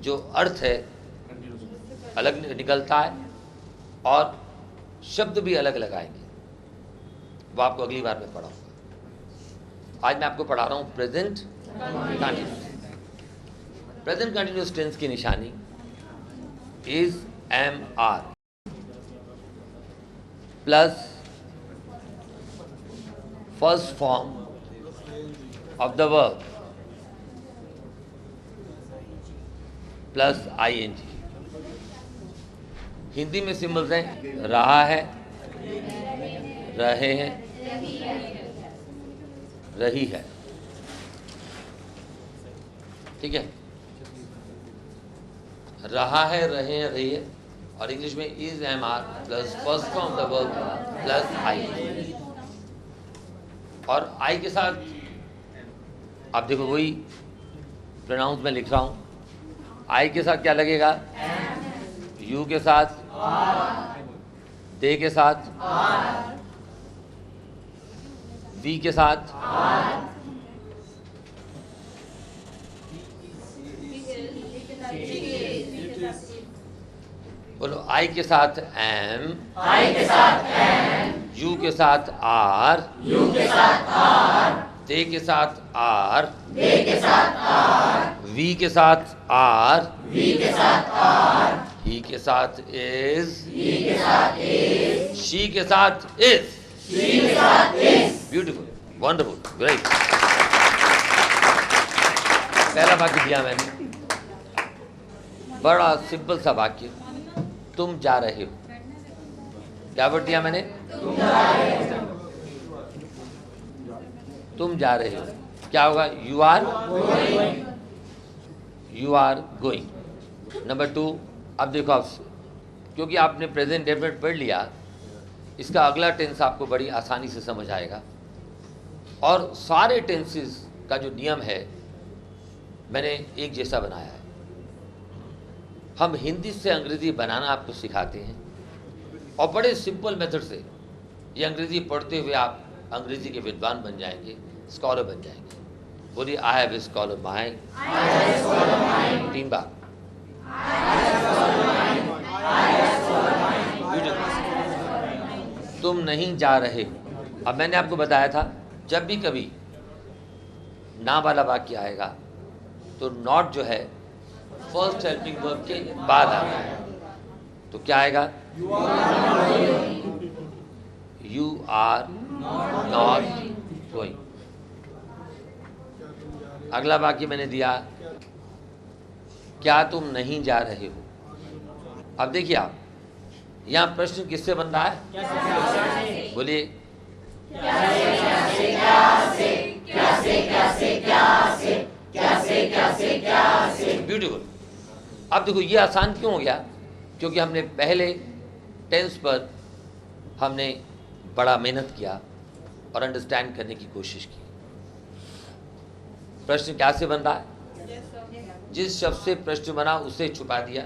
जो अर्थ है अलग निकलता है और शब्द भी अलग अलग आएंगे। वो आपको अगली बार में पढ़ाऊंगा। आज मैं आपको पढ़ा रहा हूँ present continuous. Present continuous tense की निशानी is am are plus first form of the verb plus ING। Hindi में सिंबल्स हैं रहा है, रहे हैं, रही है, ठीक है? रहा है, रहे हैं, रही है। और इंग्लिश में is am are plus first form of the verb plus I. और आई के साथ आप देखो वही प्रोनाउंस में लिख रहा हूँ। आई के साथ क्या लगेगा? यू के साथ, दे के साथ, वी के साथ, बोलो आई के साथ एम, आई के साथ एम, यू के साथ आर, यू के साथ आर, दे के साथ आर, दे के साथ आर, वी के साथ आर, वी के साथ आर, ही के साथ इज, ही के साथ इज, शी के साथ इज, शी के साथ इज। Beautiful, wonderful, great. पहला वाक्य दिया मैंने, बड़ा सिंपल सा वाक्य, तुम जा रहे हो। क्या वर्ड दिया मैंने? तुम जा रहे हो। क्या होगा? You are going. नंबर 2, अब देखो आप, क्योंकि आपने प्रेजेंट डेफिनेट पढ़ लिया, इसका अगला टेंस आपको बड़ी आसानी से समझ आएगा। और सारे टेंसेस का जो नियम है मैंने एक जैसा बनाया है। हम हिंदी से अंग्रेजी बनाना आपको सिखाते हैं और बड़े सिंपल मेथड से ये अंग्रेजी पढ़ते हुए आप अंग्रेजी के विद्वान बन जाएंगे, स्कॉलर बन जाएंगे। बोलिए, I have a scholar mind. 3 बार। तुम नहीं जा रहे हो। अब मैंने आपको बताया था जब भी कभी ना वाला वाक्य आएगा तो नॉट जो है फर्स्ट हेल्पिंग वर्ब के बाद आएगा। तो क्या आएगा? You are not going. अगला वाक्य मैंने दिया, क्या तुम नहीं जा रहे हो। अब देखिए आप, यहाँ प्रश्न किससे बन रहा है? बोलिए, ब्यूटीफुल। अब देखो ये आसान क्यों हो गया? क्योंकि हमने पहले टेंस पर हमने बड़ा मेहनत किया और अंडरस्टैंड करने की कोशिश की। प्रश्न क्या से बन रहा है? जिस शब्द से प्रश्न बना उसे छुपा दिया।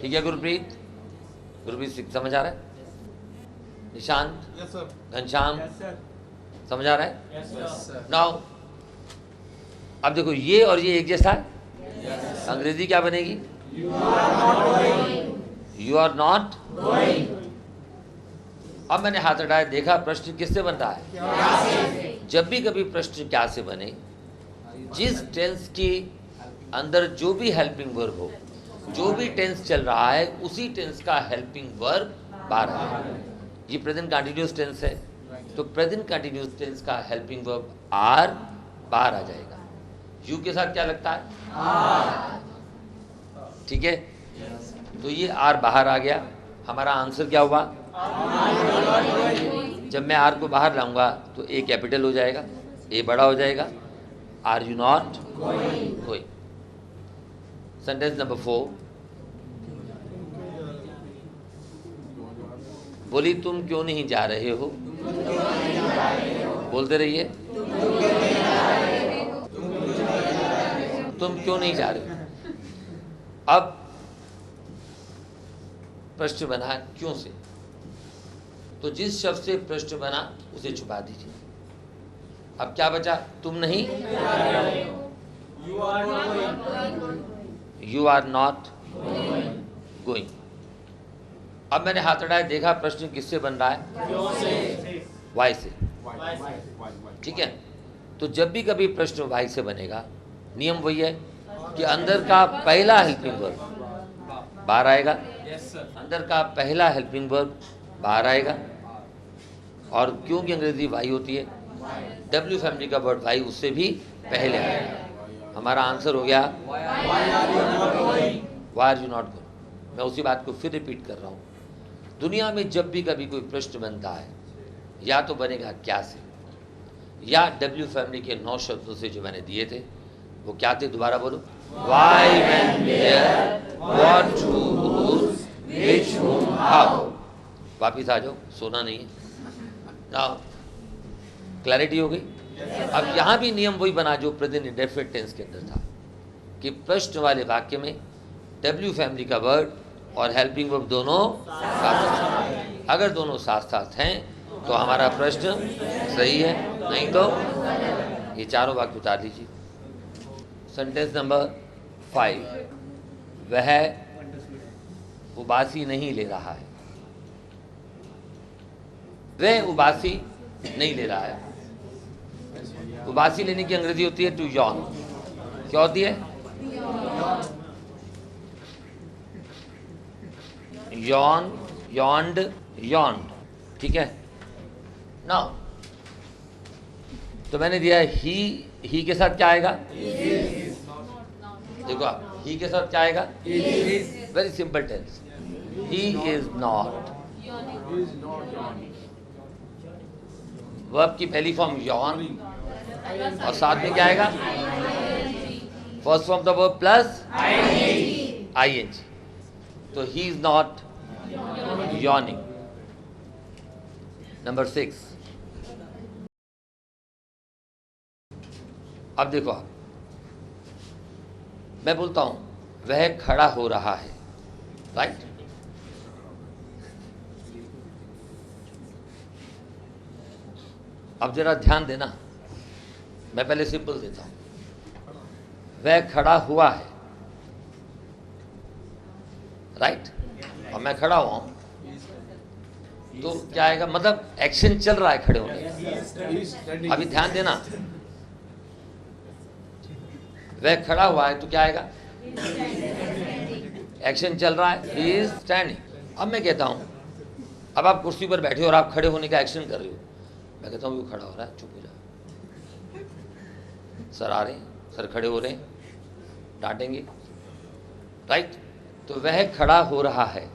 ठीक है गुरप्रीत? गुरप्रीत समझ आ रहा है? निशांत, घनश्याम, समझ आ रहा है? नाउ अब देखो ये और ये एक जैसा है। अंग्रेजी क्या बनेगी? You are not. अब मैंने हाथ हटाया, देखा प्रश्न किससे बन रहा है? जब भी कभी प्रश्न क्या से बने, जिस टेंस के अंदर जो भी हेल्पिंग वर्ब हो, जो भी टेंस चल रहा है, उसी टेंस का हेल्पिंग वर्ब बाहर आए। ये प्रेजेंट कंटिन्यूअस टेंस है, तो प्रेजेंट कंटिन्यूअस टेंस का हेल्पिंग वर्ब आर बाहर आ जाएगा। यू के साथ क्या लगता है? ठीक है, तो ये आर बाहर आ गया। हमारा आंसर क्या हुआ? जब मैं आर को बाहर लाऊंगा तो ए कैपिटल हो जाएगा, ए बड़ा हो जाएगा। Are you not going. Sentence number 4, बोली तुम क्यों नहीं जा रहे हो। बोलते रहिए, तुम क्यों नहीं जा रहे हो। अब प्रश्न बना क्यों से, तो जिस शब्द से प्रश्न बना उसे छुपा दीजिए। अब क्या बचा? तुम नहीं, यू आर नॉट गोइंग। अब मैंने हाथ हटाया, देखा प्रश्न किससे बन रहा है? वाई से। ठीक है, तो जब भी कभी प्रश्न वाई से बनेगा, नियम वही है कि अंदर का पहला हेल्पिंग वर्ब बाहर आएगा। अंदर का पहला हेल्पिंग वर्ब बाहर आएगा। और क्योंकि अंग्रेजी वाई होती है, डब्ल्यू फैमिली का वर्ड वाई उससे भी पहले आएगा। हमारा आंसर हो गया why are you not going. मैं उसी बात को फिर रिपीट कर रहा हूँ, दुनिया में जब भी कभी कोई प्रश्न बनता है, या तो बनेगा क्या से, या डब्ल्यू फैमिली के 9 शब्दों से जो मैंने दिए थे, वो क्या थे? दोबारा बोलो। Why, when, where, what, who, whose, which, whom, how। वापिस आ जाओ, सोना नहीं है। नाउ क्लैरिटी हो गई? अब यहाँ भी नियम वही बना जो प्रेजेंट इंडेफिनिट टेंस के अंदर था, कि प्रश्न वाले वाक्य में डब्ल्यू फैमिली का वर्ड और हेल्पिंग वर्ब दोनों साथ। अगर दोनों साथ साथ हैं तो हमारा प्रश्न सही है, नहीं तो ये चारों वाक्य उतार लीजिए। सेंटेंस नंबर 5, वह उबासी नहीं ले रहा है। वह उबासी नहीं ले रहा है। उबासी लेने की अंग्रेजी होती है टू यॉन। क्या होती है? Yon, yawned, yawned. ठीक है ना? तो मैंने दिया ही के साथ क्या आएगा? देखो आप, ही के साथ क्या आएगा? Very simple tense. He is not. Verb की पहली फॉर्म यॉन और साथ में क्या आएगा? First form the verb plus ING. तो he is not yawning. Number 6, अब देखो आप, मैं बोलता हूं वह खड़ा हो रहा है, राइट? अब जरा ध्यान देना, मैं पहले सिंपल देता हूं। वह खड़ा हुआ है, राइट? और मैं खड़ा हुआ हूं, तो क्या आएगा? मतलब एक्शन चल रहा है खड़े होने का। अभी ध्यान देना, वह खड़ा हुआ है तो क्या आएगा? एक्शन चल रहा है, ही इज स्टैंडिंग। अब मैं कहता हूं, अब आप कुर्सी पर बैठे हो और आप खड़े होने का एक्शन कर रहे हो, मैं कहता हूं वो खड़ा हो रहा है, चुप हो जा। सर आ रहे हैं, सर खड़े हो रहे हैं, डांटेंगे, राइट? तो वह खड़ा हो रहा है,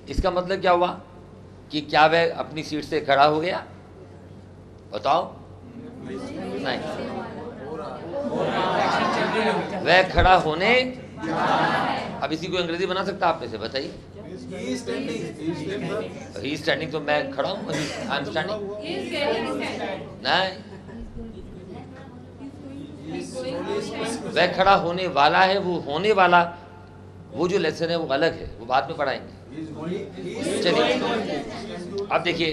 इसका मतलब क्या हुआ कि क्या वह अपनी सीट से खड़ा हो गया? बताओ। नहीं, वह खड़ा होने, अब इसी को अंग्रेजी बना सकता आप में से? बताइए। ही स्टैंडिंग, तो मैं खड़ा हूं, आई एम स्टैंडिंग। नहीं, वह खड़ा होने वाला है, वो होने वाला, वो जो लेसन है वो अलग है, वो बाद में पढ़ाएंगे। चलिए अब देखिए,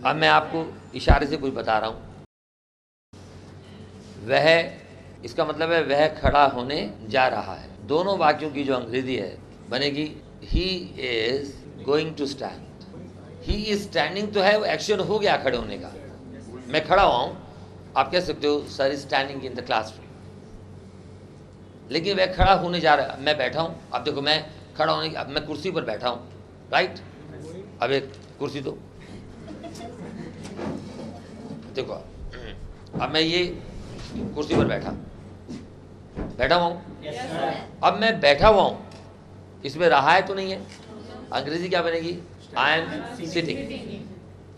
अब मैं आपको इशारे से कुछ बता रहा हूं। वह, इसका मतलब है वह खड़ा होने जा रहा है। दोनों वाक्यों की जो अंग्रेजी है बनेगी he is going to stand. He is standing तो है, वो एक्शन हो गया खड़े होने का। मैं खड़ा हुआ हूं, आप कह सकते हो sir is standing in the classroom, लेकिन वह खड़ा होने जा रहा है। मैं बैठा हूं, अब देखो मैं खड़ा होने, अब मैं कुर्सी पर बैठा हूं, राइट? अब एक कुर्सी दो, देखो अब मैं ये कुर्सी पर बैठा हुआ हूं। अब मैं बैठा हुआ हूं, इसमें रहा है तो नहीं है? अंग्रेजी क्या बनेगी? I am sitting.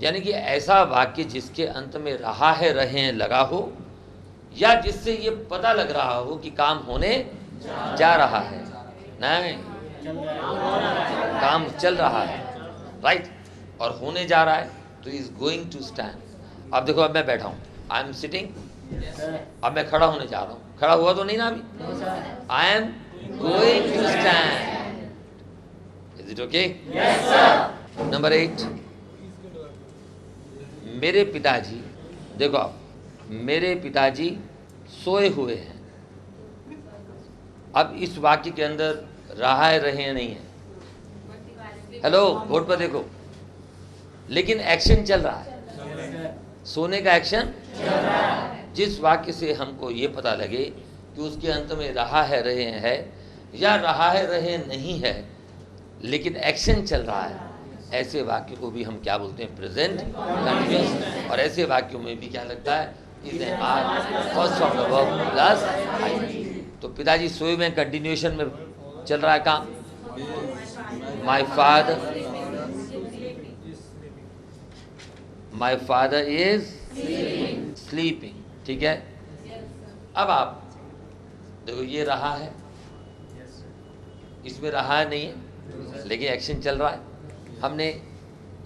यानी कि ऐसा वाक्य जिसके अंत में रहा है, रहे हैं लगा हो, या जिससे ये पता लग रहा हो कि काम होने जा रहा है। नहीं, काम चल रहा है, राइट? और होने जा रहा है, तो इज गोइंग टू स्टैंड। अब देखो, अब मैं बैठा हूं, आई एम सिटिंग। अब मैं खड़ा होने जा रहा हूं, खड़ा हुआ तो नहीं ना अभी? I am going to stand. Is it okay? Yes sir. Number 8, मेरे पिताजी, देखो आप, मेरे पिताजी सोए हुए हैं। अब इस वाक्य के अंदर रहा है, रहे हैं नहीं है? हेलो, बोर्ड पर देखो, लेकिन एक्शन चल रहा है, सोने का एक्शन चल रहा है। जिस वाक्य से हमको ये पता लगे कि उसके अंत में रहा है, रहे हैं, या रहा है, रहे नहीं है, लेकिन एक्शन चल रहा है, ऐसे वाक्य को भी हम क्या बोलते हैं? Present continuous. और ऐसे वाक्यों में भी क्या लगता है? Is am are first of the verb plus I. तो पिताजी सोए में कंटिन्यूएशन में चल रहा है काम। My father is sleeping. ठीक है, अब आप देखो, ये रहा है, इसमें रहा है नहीं है, लेकिन एक्शन चल रहा है। हमने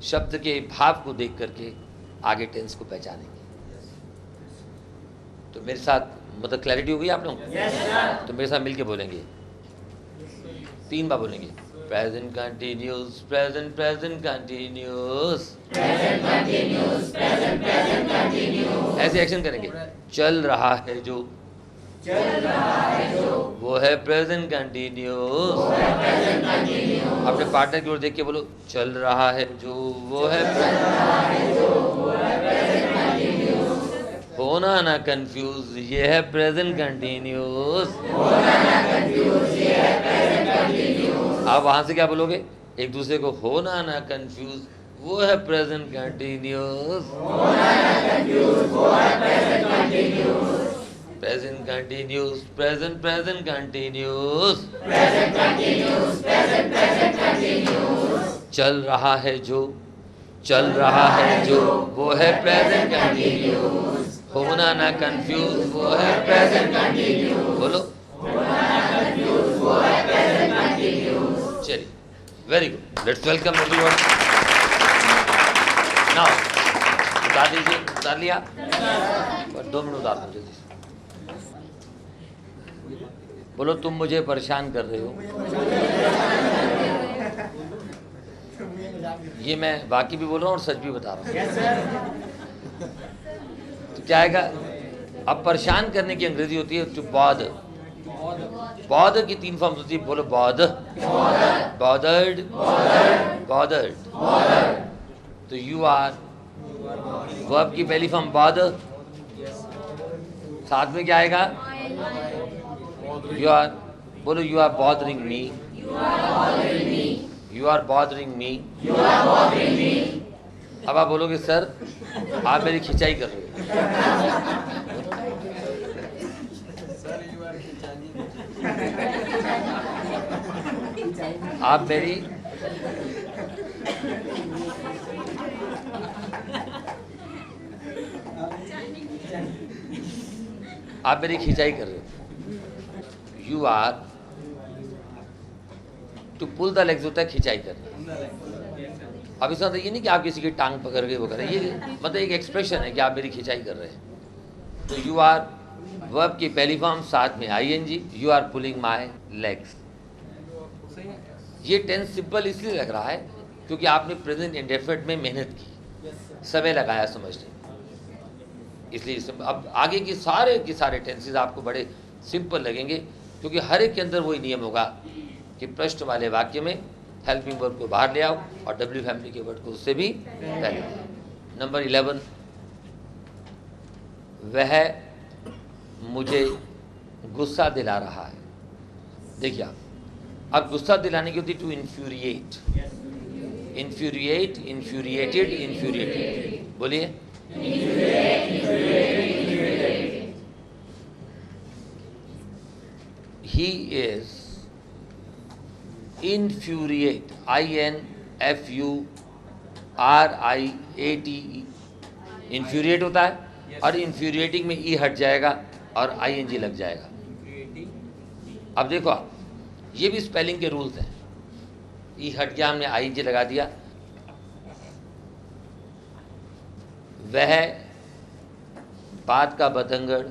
शब्द के भाव को देख करके आगे टेंस को पहचानेंगे। तो मेरे साथ, मतलब क्लैरिटी हो गई आप लोगों को? तो मेरे साथ मिलके बोलेंगे, 3 बार बोलेंगे। Present continuous, present present continuous, present continuous, present present continuous. ऐसे एक्शन करेंगे। चल रहा है जो, चल रहा है जो, वो है प्रेजेंट कंटिन्यूस। वो है प्रेजेंट कंटिन्यूस। अपने पार्टनर की ओर देख के बोलो, चल रहा है जो, वो है चल रहा है जो, वो है प्रेजेंट कंटिन्यूस। होना ना कंफ्यूज, ये है प्रेजेंट कंटिन्यूस। होना ना कंफ्यूज, ये है प्रेजेंट कंटिन्यूस। आप वहां से क्या बोलोगे एक दूसरे को? होना ना कंफ्यूज, वो है प्रेजेंट कंटिन्यूस। होना ना कंफ्यूज, वो है present continuous. present continuous, present continuous, चल रहा है जो वो है प्रेजेंट कंटिन्यूस, होना ना कंफ्यूज वो है प्रेजेंट कंटिन्यूस, बोलो चलिए, very good, let's welcome everyone. Now उतार दीजिए, उतार लिया, 2 मिनट उतार दो जल्दी से। बोलो तुम मुझे परेशान कर रहे हो। ये मैं बाकी भी बोल रहा हूँ और सच भी बता रहा हूँ। तो क्या आएगा? अब परेशान करने की अंग्रेजी होती है टू बॉदर। बॉदर की 3 फॉर्म्स होती है, बोलो बॉदर, बॉदर्ड, बॉदर्ड। तो यू आर वर्ब की पहली फॉर्म बॉदर, साथ में क्या आएगा? यू आर, बोलो you are bothering me, you are bothering me. अब आप बोलोगे सर आप मेरी खिंचाई कर रहे हो। आप मेरी खिंचाई कर रहे हो। You are, to pull the legs होता है खिंचाई करना। अब इसका मतलब ये नहीं कि आप किसी की टांग पकड़ के वो करें, ये मतलब एक एक्सप्रेशन है कि आप मेरी खिंचाई कर रहे हैं। तो यू आर वर्ब की पहली फॉर्म, साथ में ING, you are pulling my legs. ये टेंस सिंपल इसलिए लग रहा है क्योंकि आपने प्रेजेंट इंडेफिनिट में मेहनत की, समय लगाया समझने, इसलिए अब आगे की सारे टेंसेस आपको बड़े सिंपल लगेंगे क्योंकि हर एक के अंदर वही नियम होगा कि प्रश्न वाले वाक्य में हेल्पिंग वर्ब को बाहर ले आओ और डब्ल्यू फैमिली के वर्ड को उससे भी पहले ले आओ। नंबर 11, वह मुझे गुस्सा दिला रहा है। देखिए अब गुस्सा दिलाने की होती to infuriate, infuriate, infuriated, infuriated. बोलिए he is infuriate, INFURIATE, infuriate होता है और infuriating में ई हट जाएगा और ING लग जाएगा। अब देखो आप, ये भी स्पेलिंग के रूल्स हैं। ई हट गया, हमने ING लगा दिया। वह बात का बतंगड़,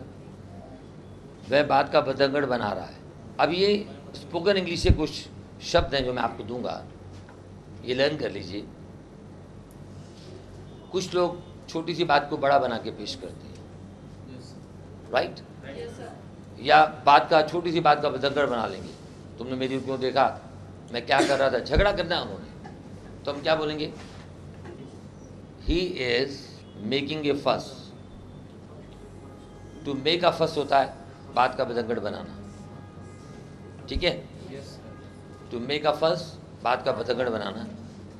वह बात का बतंगड़ बना रहा है। अब ये स्पोकन इंग्लिश से कुछ शब्द हैं जो मैं आपको दूंगा, ये लर्न कर लीजिए। कुछ लोग छोटी सी बात को बड़ा बना के पेश करते हैं, राइट? या बात का, छोटी सी बात का बतंगड़ बना लेंगे। तुमने मेरी क्यों देखा, मैं क्या कर रहा था, झगड़ा करना है उन्होंने, तो हम क्या बोलेंगे? ही इज मेकिंग ए फस। टू मेक अ फस होता है बात का बतंगड़ बनाना, ठीक है? टू मेक अ फस, बात का बतंगड़ बनाना।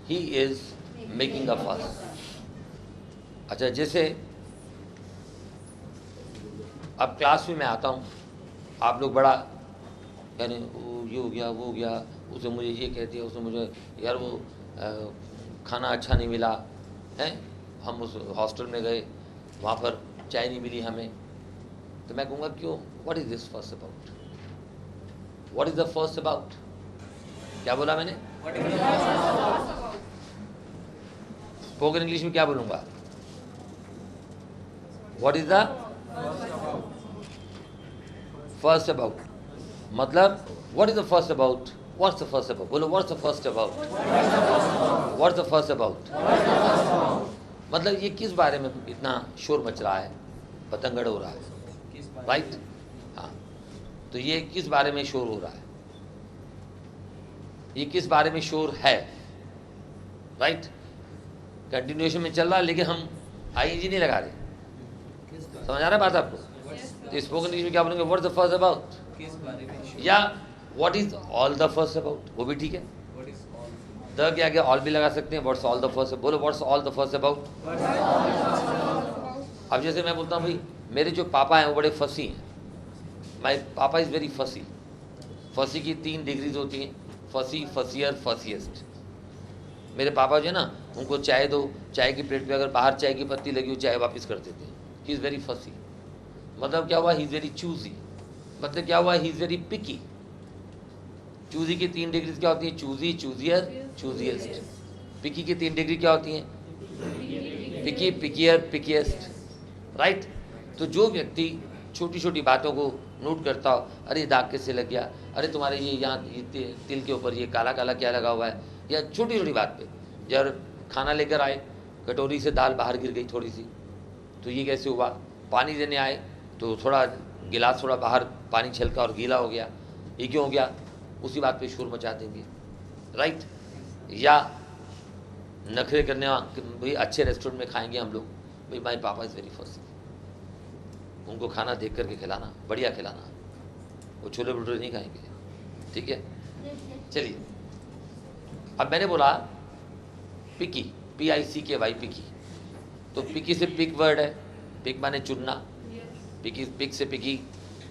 ही इज मेकिंग अ फस। अच्छा, जैसे अब क्लास में मैं आता हूँ, आप लोग बड़ा यानी ये हो गया, वो हो गया, उसे मुझे ये कह दिया, उसे मुझे यार वो खाना अच्छा नहीं मिला है, हम उस हॉस्टल में गए, वहाँ पर चाय नहीं मिली हमें, तो मैं कहूँगा क्यों, what is this first about, what is the first about? क्या बोला मैंने? स्पोकन इंग्लिश में क्या बोलूँगा? What is the first about, मतलब what is the first about, what's the first about, बोलो what's the first about, what's the first about, मतलब ये किस बारे में इतना शोर मच रहा है, पतंगड़ हो रहा है, राइट? हाँ, तो ये किस बारे में शोर हो रहा है, ये किस बारे में शोर है, राइट? कंटिन्यूएशन में चल रहा है लेकिन हम आईएनजी नहीं लगा रहे, समझ आ रहा है बात आपको? तो स्पोकन इंग्लिश में क्या बोलेंगे? व्हाट्स द फर्स्ट अबाउट, या what is all the first about, वो भी ठीक है। द के आगे ऑल भी लगा सकते हैं, व्हाट्स ऑल द फर्स्ट, बोलो what's all the first about. अब जैसे मैं बोलता हूँ भाई मेरे जो पापा हैं वो बड़े फसी हैं, माई पापा इज़ वेरी फसी। फसी की 3 डिग्रीज होती हैं, फसी, फसियर, फसीएस्ट। मेरे पापा जो है ना, उनको चाय दो, चाय की प्लेट पे अगर बाहर चाय की पत्ती लगी हो, चाय वापस कर देते हैं। ही इज़ वेरी फसी। मतलब क्या हुआ, ही इज़ वेरी चूजी। मतलब क्या हुआ, he is very picky. Choosy की 3 डिग्रीज क्या होती हैं, चूजी, चूजियर, चूजिएस्ट। पिकी की 3 डिग्री क्या होती हैं, पिकी, पिकियर, पिकीएस्ट, राइट। तो जो व्यक्ति छोटी छोटी बातों को नोट करता हो, अरे दाग कैसे लग गया, अरे तुम्हारे ये यहाँ तिल के ऊपर ये काला काला क्या लगा हुआ है, या छोटी छोटी बात पे, यार खाना लेकर आए, कटोरी से दाल बाहर गिर गई थोड़ी सी, तो ये कैसे हुआ। पानी देने आए तो थोड़ा गिलास थोड़ा बाहर पानी छलका और गीला हो गया, ये क्यों हो गया, उसी बात पे शोर मचा देंगे, राइट। या नखरे करने, भाई अच्छे रेस्टोरेंट में खाएंगे हम लोग, भाई माई पापा इज़ वेरी फर्स्ट, उनको खाना देख करके खिलाना, बढ़िया खिलाना, वो छोले भटूरे नहीं खाएंगे, ठीक है। चलिए, अब मैंने बोला पिकी, PICKY, पिकी। तो पिकी से पिक वर्ड है, पिक माने चुनना, पिकी, पिक से पिकी,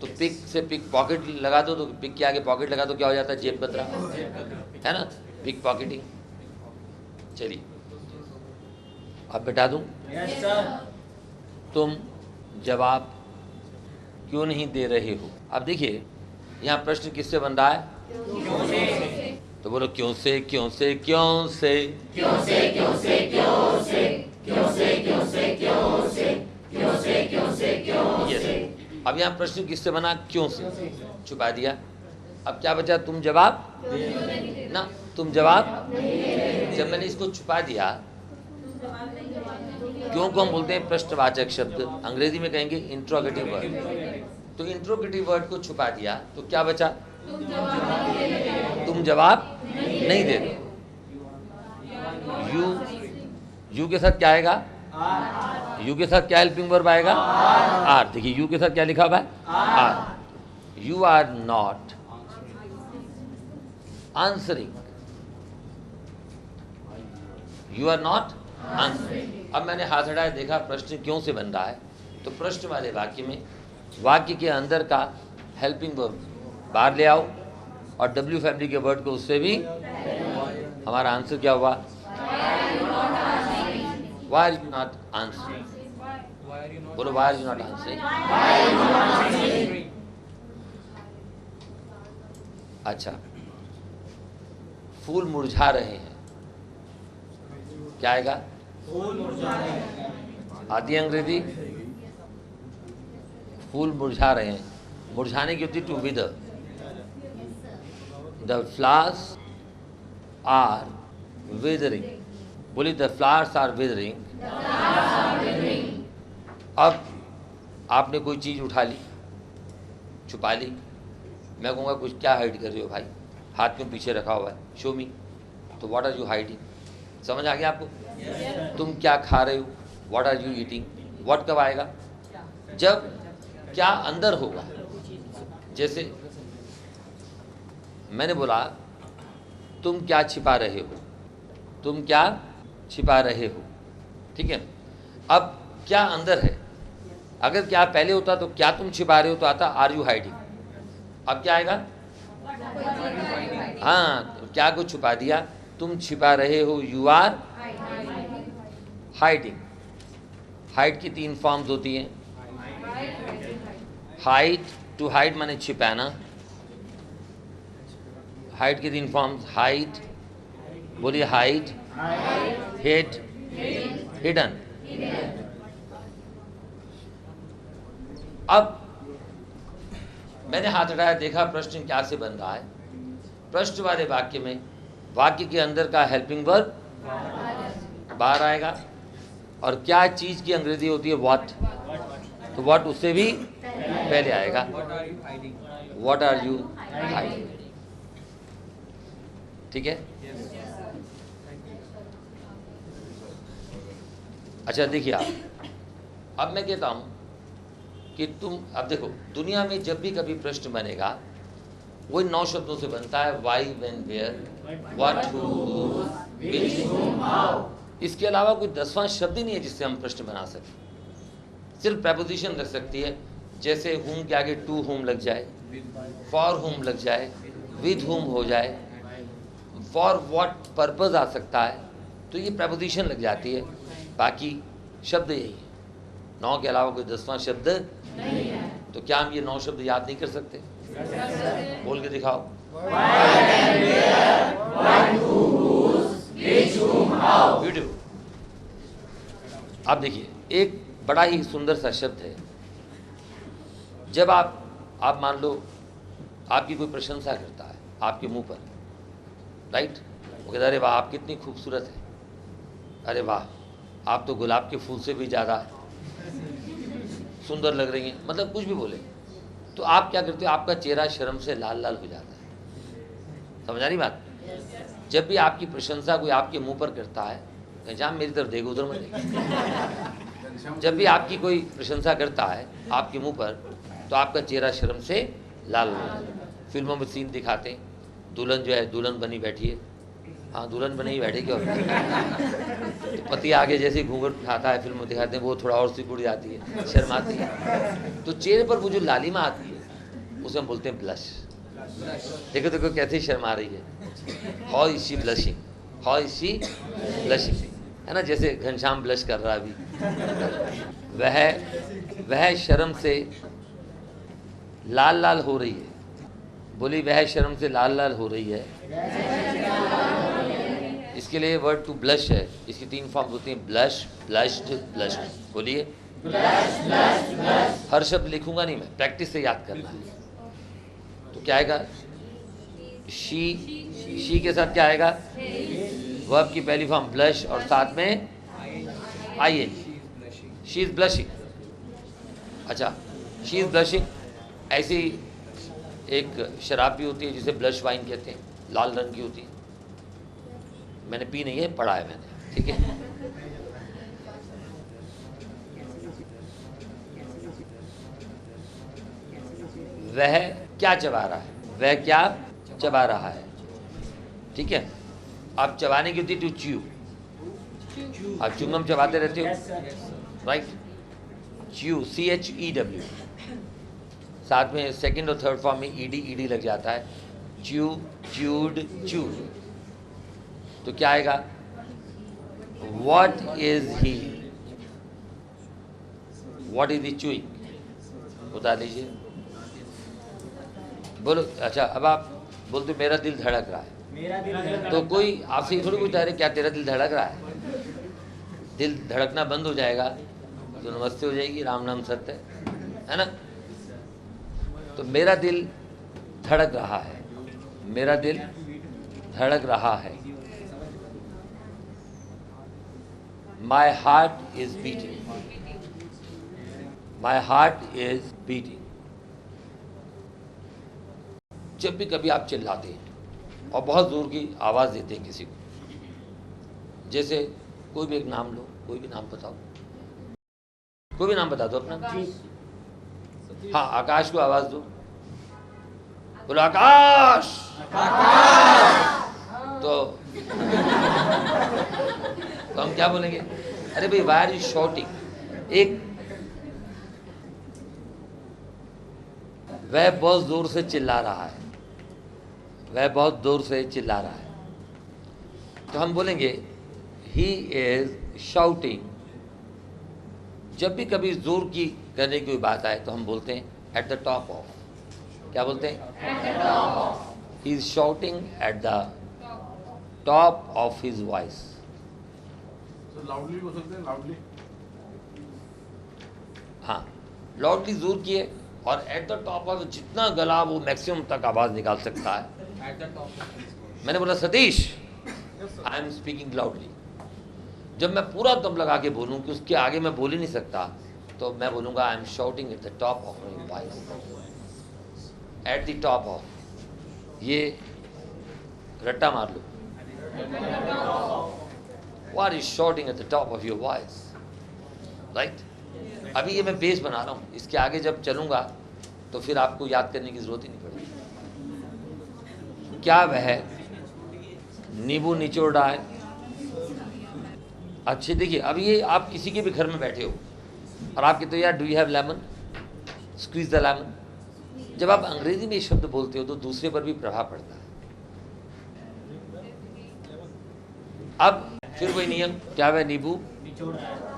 तो पिक से पिक पॉकेट लगा दो, तो पिक के आगे पॉकेट लगा दो, क्या हो जाता है, जेब कतरा, है ना, पिक पॉकेटिंग। चलिए, अब बिठा दूं, Yes, sir. तुम जवाब क्यों नहीं दे रहे हो। अब देखिए, यहाँ प्रश्न किससे बन रहा है, क्यों से? तो बोलो क्यों से, क्यों से, क्यों से, क्यों से, क्यों से, क्यों से, क्यों से, क्यों से, क्यों से, क्यों से, क्यों से, क्यों यस। से। अब यहाँ प्रश्न किससे बना, क्यों से, छुपा दिया। अब क्या बचा, तुम जवाब ना, तुम जवाब। जब मैंने इसको छुपा दिया, क्यों को हम बोलते हैं प्रश्नवाचक शब्द, अंग्रेजी में कहेंगे इंट्रोगेटिव वर्ड। तो इंट्रोगेटिव वर्ड को छुपा दिया तो क्या बचा, तुम जवाब नहीं दे रहे। यू के साथ क्या आएगा, यू के साथ क्या हेल्पिंग वर्ब आएगा, आर। देखिए यू के साथ क्या लिखा हुआ है, are. You are not answering, you are not answering. अब मैंने हाथ हटाया, देखा प्रश्न क्यों से बन रहा है, तो प्रश्न वाले वाक्य में वाक्य के अंदर का हेल्पिंग वर्ब बाहर ले आओ, और डब्ल्यू फैमिली के वर्ड को उससे भी, हमारा आंसर क्या हुआ, Why are you not answering? बोलो why are you not answering? अच्छा, फूल मुरझा रहे हैं, क्या आएगा, आदि अंग्रेजी, फूल मुरझा रहे हैं, मुरझाने की होती to wither. The flowers are withering, बोली द फ्लावर्स आर विदरिंग। अब आपने कोई चीज़ उठा ली, छुपा ली, मैं कहूँगा कुछ क्या हाइड कर रहे हो भाई, हाथ क्यों पीछे रखा हुआ है, शो मी। तो व्हाट आर यू हाइडिंग, समझ आ गया आपको। तुम क्या खा रहे हो, what are you eating. What कब आएगा, जब क्या अंदर होगा। जैसे मैंने बोला तुम क्या छिपा रहे हो, तुम क्या छिपा रहे हो, ठीक है। अब क्या अंदर है, अगर क्या पहले होता तो क्या तुम छिपा रहे हो तो आता आर यू हाइडिंग। अब क्या आएगा, हाँ, तो क्या को छुपा दिया, तुम छिपा रहे हो, यू आर हाइडिंग। हाइड की 3 फॉर्म्स होती हैं, हाइड, टू हाइड माने छिपाना, हाइड की 3 फॉर्म्स, हाइड, बोलिए हाइड, हिड, हिडन। अब मैंने हाथ हटाया, देखा प्रश्न क्या से बन रहा है। प्रश्न वाले वाक्य में वाक्य के अंदर का हेल्पिंग वर्ब बाहर आएगा, और क्या चीज की अंग्रेजी होती है, व्हाट, तो व्हाट उससे भी पहले आएगा, व्हाट आर यू हाइडिंग, ठीक है। अच्छा देखिए आप, अब मैं कहता हूं कि तुम, अब देखो दुनिया में जब भी कभी प्रश्न बनेगा वही 9 शब्दों से बनता है, why, when, where, what, who, which, how. इसके अलावा कोई 10वां शब्द ही नहीं है जिससे हम प्रश्न बना सकें। सिर्फ प्रेपोजिशन लग सकती है, जैसे whom के आगे to whom लग जाए, for whom लग जाए, with whom हो जाए, for what purpose आ सकता है, तो ये preposition लग जाती है। बाकी शब्द यही है, 9 के अलावा कोई 10वां शब्द नहीं है। तो क्या हम ये 9 शब्द याद नहीं कर सकते? बोल के दिखाओ। ब्यूटीफुल। अब देखिए, एक बड़ा ही सुंदर सा शब्द है। जब आप मान लो आपकी कोई प्रशंसा करता है आपके मुंह पर, राइट, वो कहता है अरे वाह आप कितनी खूबसूरत है, अरे वाह आप तो गुलाब के फूल से भी ज़्यादा सुंदर लग रही हैं, मतलब कुछ भी बोले, तो आप क्या करते हो? आपका चेहरा शर्म से लाल लाल हो जाता है। समझ आ रही बात? जब भी आपकी प्रशंसा कोई आपके मुंह पर करता है, घनश्याम मेरी तरफ देखो, उधर मत देखो। जब भी आपकी कोई प्रशंसा करता है आपके मुंह पर, तो आपका चेहरा शर्म से लाल हो जाता है। फिल्मों में सीन दिखाते हैं, दुल्हन जो है दुल्हन बनी बैठी है, हाँ दुल्हन बनी ही बैठी क्यों? तो पति आगे जैसे घूंघट उठाता है, फिल्म में दिखाते हैं, वो थोड़ा और सिकुड़ जाती है, शर्माती है, तो चेहरे पर वो जो लालिमा आती है उसे हम बोलते हैं ब्लश। देखो देखो कैसे शर्मा रही है, how is she blushing, how is she blushing, है ना, जैसे घनश्याम ब्लश कर रहा है अभी। वह शर्म से लाल लाल हो रही है। बोली वह शर्म से लाल लाल हो रही है। इसके लिए वर्ड टू ब्लश है, इसकी 3 फॉर्म होती हैं, ब्लश, ब्लश्ड, ब्लश्ड। बोलिए। हर शब्द लिखूंगा नहीं मैं, प्रैक्टिस से याद करना है। तो क्या आएगा? शी के साथ क्या आएगा? वर्ब की पहली फॉर्म ब्लश और साथ में आई, शी इज ब्लशिंग। अच्छा, शी इज ब्लशिंग। ऐसी एक शराब भी होती है जिसे ब्लश वाइन कहते हैं, लाल रंग की होती है, मैंने पी नहीं है, पढ़ा है मैंने, ठीक है। वह क्या चबा रहा है? वह क्या चबा रहा है? ठीक है। आप चबाने की होती टू च्यू, आप च्युइंगम चबाते रहते हो, राइट, च्यू, CHEW, साथ में सेकंड और थर्ड फॉर्म में ED लग जाता है, च्यू, च्यूड, च्यूड। तो क्या आएगा? What is he, what is he chewing? बता दीजिए, बोलो। अच्छा, अब आप बोलते मेरा दिल धड़क रहा है, मेरा दिल धड़क तो कोई आपसे थोड़ी पूछता है क्या तेरा दिल धड़क रहा है? दिल धड़कना बंद हो जाएगा तो नमस्ते हो जाएगी, राम नाम सत्य है ना। तो मेरा दिल धड़क रहा है, मेरा दिल धड़क रहा है। My heart is beating, my heart is beating। जब भी कभी आप चिल्लाते हैं और बहुत जोर की आवाज़ देते हैं किसी को, जैसे कोई भी एक नाम लो, कोई भी नाम बताओ, कोई भी नाम बता दो अपना। हाँ, आकाश को आवाज़ दो, बोलो आकाश, तो हम क्या बोलेंगे? अरे भाई वाई आर यू शॉटिंग? एक वह बहुत जोर से चिल्ला रहा है, वह बहुत जोर से चिल्ला रहा है, तो हम बोलेंगे ही इज शाउटिंग। जब भी कभी जोर की करने की बात आए तो हम बोलते हैं एट द टॉप ऑफ, क्या बोलते हैं? He is shouting at the top of his voice. Loudly बोल सकते हैं, लाउडली। हाँ, लाउडली जोर की है, और एट द टॉप ऑफ, जितना गला वो मैक्सिमम तक आवाज़ निकाल सकता है। Eight the top. मैंने बोला Satish I am speaking loudly. जब मैं पूरा दम लगा के बोलूँ कि उसके आगे मैं बोल ही नहीं सकता, तो मैं बोलूँगा I am shouting at the top of my voice, at the top of. ये रट्टा मार लो, what is shouting at the top of your voice, right. अभी ये मैं बेस बना रहा हूँ, इसके आगे जब चलूँगा तो फिर आपको याद करने की ज़रूरत ही नहीं पड़ेगी। क्या वह नींबू निचोड़ रहा है? अच्छे देखिए, अब ये आप किसी के भी घर में बैठे हो और आप कहते हो यार do you have lemon, squeeze the lemon. जब आप अंग्रेजी में ये शब्द बोलते हो तो दूसरे पर भी प्रभाव पड़ता है। अब फिर वही नियम, क्या वह नींबू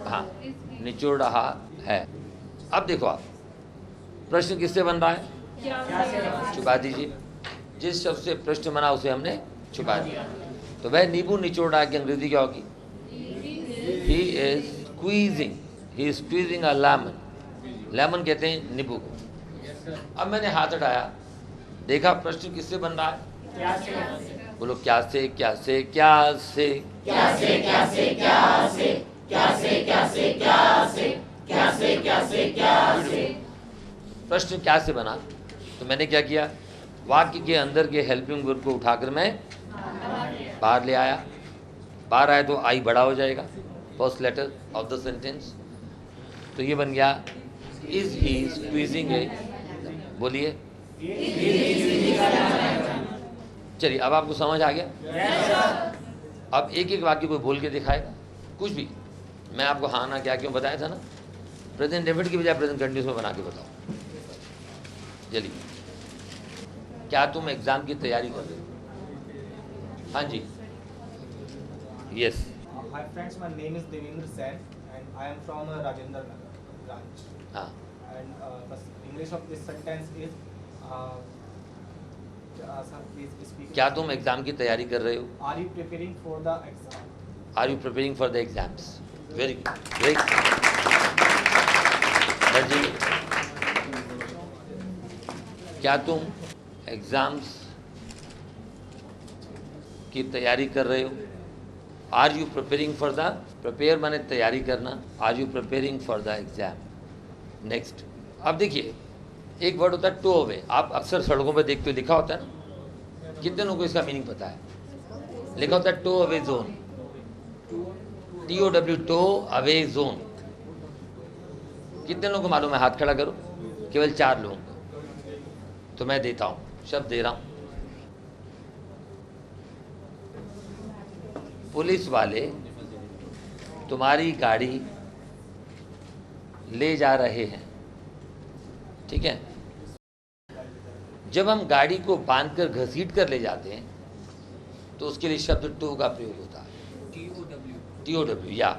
हाँ निचोड़ रहा है। अब देखो आप, प्रश्न किससे बन रहा है? छुपा दीजिए। जिस शब्द से प्रश्न बना उसे हमने छुपा दिया। तो वह नींबू निचोड़ रहा है की अंग्रेजी क्या होगी? He is squeezing a lemon. Lemon कहते हैं नींबू को। अब मैंने हाथ हटाया, देखा प्रश्न किससे बन रहा है? बोलो क्या से, क्या से, क्या से, क्या से, क्या से, क्या से, क्या से, क्या से, क्या से, क्या से, क्या से, क्या से। प्रश्न क्या से बना? तो मैंने क्या किया, वाक्य के अंदर के हेल्पिंग वर्ब को उठाकर मैं बाहर ले आया। बाहर आया तो आई बड़ा हो जाएगा, first letter of the sentence. तो ये बन गया इज ही स्क्वीजिंग ए। बोलिए। चलिए अब आपको समझ आ गया? अब एक एक वाक्य कोई बोल के दिखाएगा, कुछ भी। मैं आपको हाँ ना क्या क्यों बताया था ना, प्रेजेंट डेफिनेट की बजाय प्रेजेंट कंटिन्यूस में बना के बताओ। चलिए, क्या तुम एग्जाम की तैयारी कर रहे हो? हाँ जी, yes. Hi friends, my name is Devendra Sen and I am from Rajendra Nagar branch. हाँ, And the English of this sentence is sir, please speak. क्या तुम एग्जाम की तैयारी कर रहे हो? Are you preparing for the exam? Are you preparing for the exams? Very good, great. जी, क्या तुम एग्जाम्स की तैयारी कर रहे हो? Are you preparing for the, prepare माने तैयारी करना, are you preparing for the exam. Next, अब देखिए एक वर्ड होता है टो अवे। आप अक्सर सड़कों पे देखते हो, लिखा होता है ना, कितने लोगों को इसका मीनिंग पता है? लिखा होता है tow away zone, TOW, tow away zone. कितने लोगों को मालूम है? हाथ खड़ा करो। केवल 4 लोगों को। तो मैं देता हूं, शब्द दे रहा हूं। पुलिस वाले तुम्हारी गाड़ी ले जा रहे हैं, ठीक है? जब हम गाड़ी को बांधकर घसीट कर ले जाते हैं तो उसके लिए शब्द टो का प्रयोग होता है, TOW। या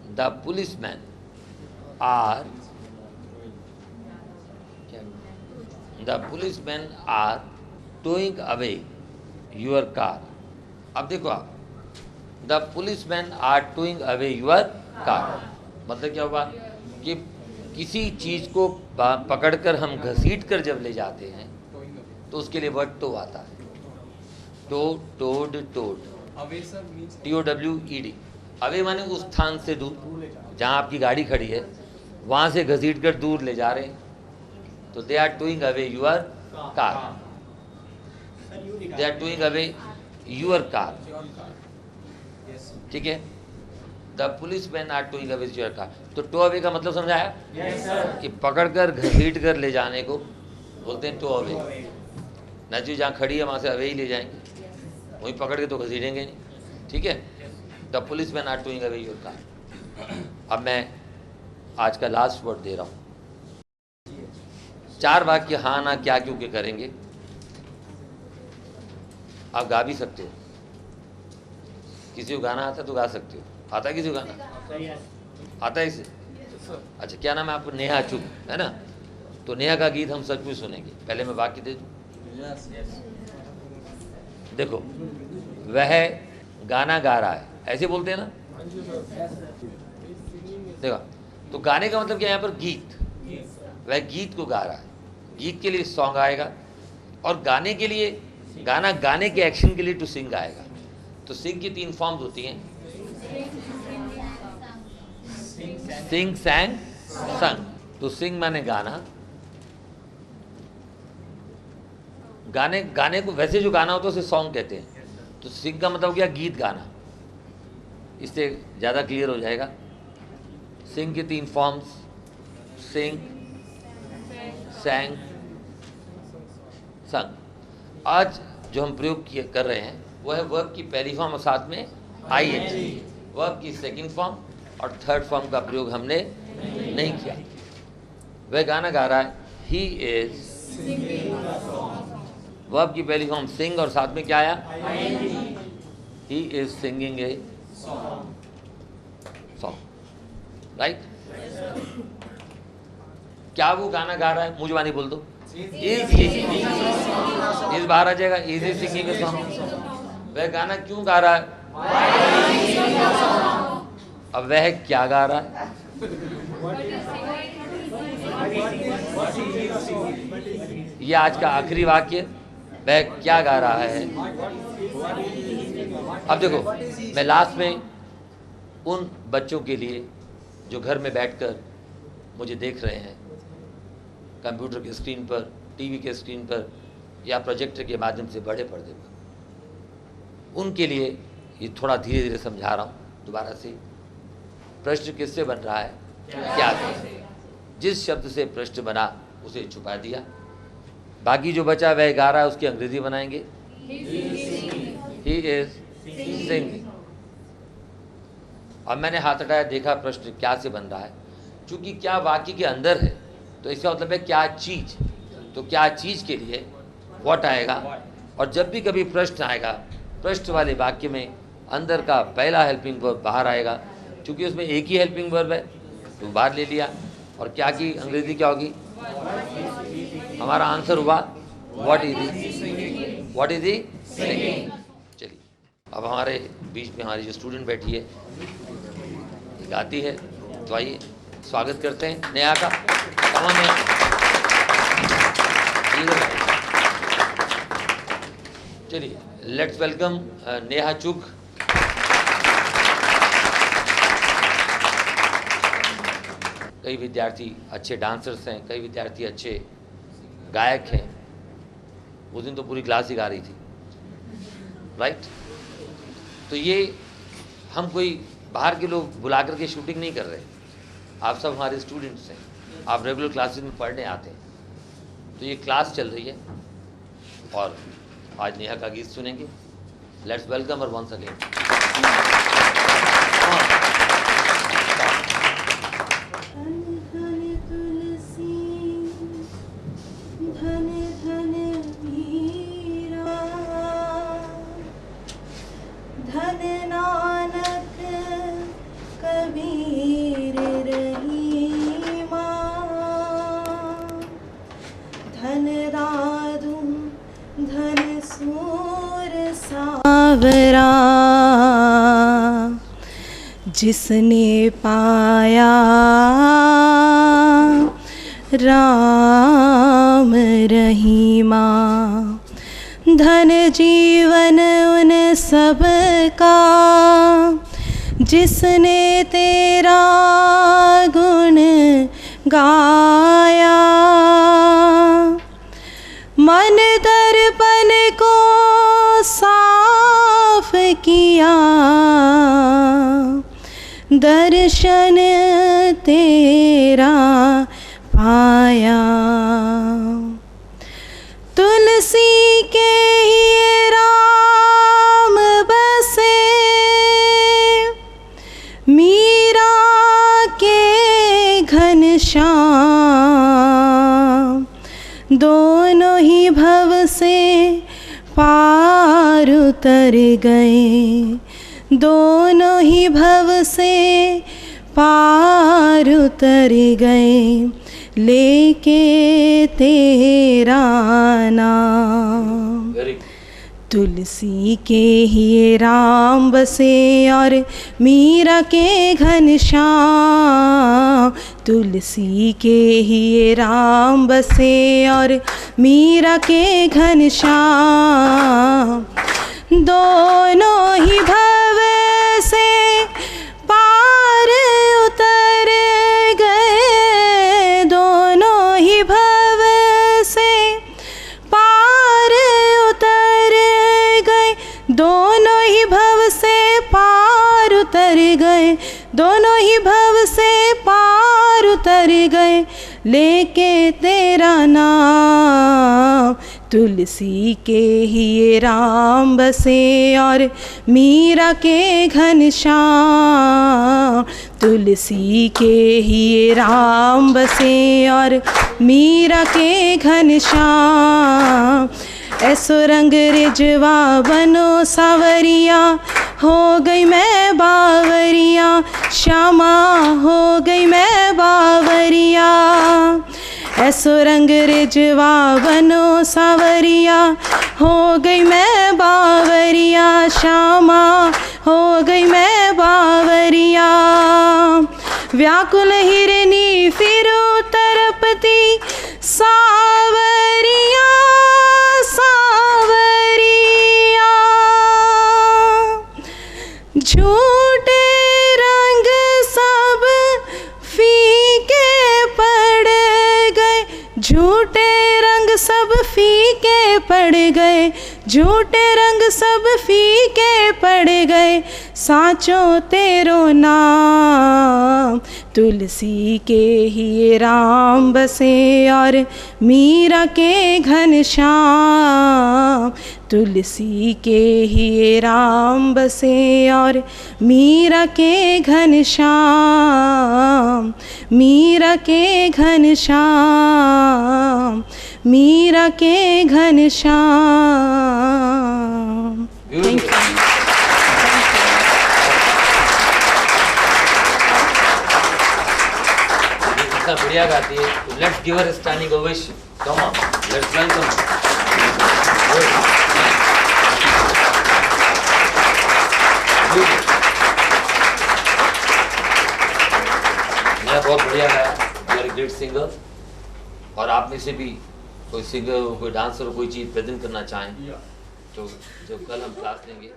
the policeman are, the policeman are towing away your car. अब देखो आप, the policeman are towing away your car मतलब क्या हुआ कि किसी चीज़ को पकड़कर हम घसीट कर जब ले जाते हैं तो उसके लिए वर्ड टो आता है। Tow, towed, towed. TOWED। Away माने उस स्थान से दूर, जहाँ आपकी गाड़ी खड़ी है वहाँ से घसीट कर दूर ले जा रहे हैं, तो they are towing away your car. They are towing away your car, ठीक है? The policeman are towing away your car. तो टो अवे का मतलब समझाया? कि पकड़कर घसीट कर ले जाने को बोलते हैं टो अवे। न जी जहाँ खड़ी है वहाँ से अवे ही ले जाएंगे, वहीं पकड़ के तो घसीटेंगे नहीं, ठीक है? The policeman are towing away your car. अब मैं आज का लास्ट वर्ड दे रहा हूँ। 4 वाक्य हाँ ना क्या क्यों के करेंगे। आप गा भी सकते हो, किसी को गाना आता तो गा सकते हो। आता है किसी को गाना? आता है इसे? अच्छा, क्या नाम है आपको? नेहा चुप, है ना? तो नेहा का गीत हम सच में सुनेंगे। पहले मैं वाक्य दे दूँ। देखो, वह गाना गा रहा है, ऐसे बोलते हैं ना? देखो, तो गाने का मतलब क्या है यहाँ पर? गीत। वह गीत को गा रहा है, गीत के लिए सॉन्ग आएगा, और गाने के लिए, गाना गाने के एक्शन के लिए टू सिंग आएगा। तो सिंग की 3 फॉर्म्स होती हैं, सिंग, सैंग, संग। तो सिंग माने गाना, गाने को वैसे जो गाना होता है उसे सॉन्ग कहते हैं। तो सिंग का मतलब क्या? गीत गाना। इससे ज़्यादा क्लियर हो जाएगा। सिंग की 3 फॉर्म्स, सिंग, सैंग, संग। आज जो हम प्रयोग कर रहे हैं वह है वर्ब की पहली फॉर्म और साथ में ING। वर्ब की सेकंड फॉर्म और थर्ड फॉर्म का प्रयोग हमने नहीं किया। वह गाना गा रहा है, ही इज, वर्ब की पहली फॉर्म सिंग और साथ में क्या आया, he is singing a song, right. क्या वो गाना गा रहा है, मुझे वानी बोल दो, इस बाहर आ जाएगा, is he singing a song. वह गाना क्यों गा रहा है, अब वह क्या गा रहा है, ये आज का आखिरी वाक्य, वह क्या गा रहा है। अब देखो, मैं लास्ट में उन बच्चों के लिए जो घर में बैठकर मुझे देख रहे हैं, कंप्यूटर की स्क्रीन पर, टीवी के स्क्रीन पर या प्रोजेक्टर के माध्यम से बड़े पर्दे पर, उनके लिए ये थोड़ा धीरे धीरे समझा रहा हूँ दोबारा से। प्रश्न किससे बन रहा है, क्या से। जिस शब्द से प्रश्न बना उसे छुपा दिया, बाकी जो बचा वह गा रहा है, उसकी अंग्रेजी बनाएंगे, ही इज सिंगिंग। अब मैंने हाथ हटाया, देखा प्रश्न क्या से बन रहा है, क्योंकि क्या वाक्य के अंदर है, तो इसका मतलब है क्या चीज, तो क्या चीज के लिए व्हाट आएगा। और जब भी कभी प्रश्न आएगा, प्रश्न वाले वाक्य में अंदर का पहला हेल्पिंग वर्ब बाहर आएगा, क्योंकि उसमें एक ही हेल्पिंग वर्ब है तो बाहर ले लिया। और क्या की अंग्रेजी क्या होगी, हमारा आंसर हुआ what is the, what is the singing. चलिए, अब हमारे बीच में हमारी जो स्टूडेंट बैठी है ये गाती है, तो आइए स्वागत करते हैं नेहा का। कौन है, चलिए लेट्स वेलकम नेहा चुग। कई विद्यार्थी अच्छे डांसर्स हैं, कई विद्यार्थी अच्छे गायक हैं। उस दिन तो पूरी क्लास ही गा रही थी, राइट। तो ये हम कोई बाहर के लोग बुला करके शूटिंग नहीं कर रहे, आप सब हमारे स्टूडेंट्स हैं, आप रेगुलर क्लासेस में पढ़ने आते हैं। तो ये क्लास चल रही है और आज नेहा का गीत सुनेंगे। लेट्स वेलकम और वंस अगेन। जिसने पाया राम रहीमा, धन जीवन उन सब का जिसने तेरा गुण गाया। मन दर्पण को साफ किया, दर्शन तेरा पाया। तुलसी के ही राम बसे, मीरा के घनश्याम, दोनों ही भव से पार उतर गए, दोनों ही भव से पार उतर गए, लेके तेरा नाम। तुलसी के ही राम बसे और मीरा के घनश्याम, तुलसी के ही राम बसे और मीरा के घनश्याम, दोनों ही भव से पार उतर गए, दोनों ही भव से पार उतर गए, दोनों ही भव से पार उतर गए, दोनों ही भव से पार उतर गए, लेके तेरा नाम। तुलसी के ही राम बसे और मीरा के घनश्याम, तुलसी के ही राम बसे और मीरा के घनश्याम। ऐसो रंग रिजवा बनो सावरिया, हो गई मैं बावरिया, श्यामा हो गई मैं बावरिया। ऐसो रंग रिजवा बनो सावरिया, हो गई मैं बावरिया, श्यामा हो गई मैं बावरिया। व्याकुल हिरनी फिरो तरपती, सावरिया सावरिया। झूठे रंग सब फीके पड़ गए, झूठे रंग सब फीके पड़ गए, झूठे रंग सब फीके पड़ गए, साचो तेरो नाम। तुलसी के ही राम बसे और मीरा के घनश्याम। तुलसी के ही राम बसे और मीरा के घनश्याम, मीरा के घनश्याम, मीरा के घनश्याम। Thank you. इतना बढ़िया गाती है, let's give her standing ovation. Come on, let's welcome. मैं बहुत बढ़िया गाया, you are a great singer. और आप में से भी कोई सिंगर हो, कोई डांसर हो, कोई चीज़ प्रेजेंट करना चाहें तो जो कल हम क्लास लेंगे।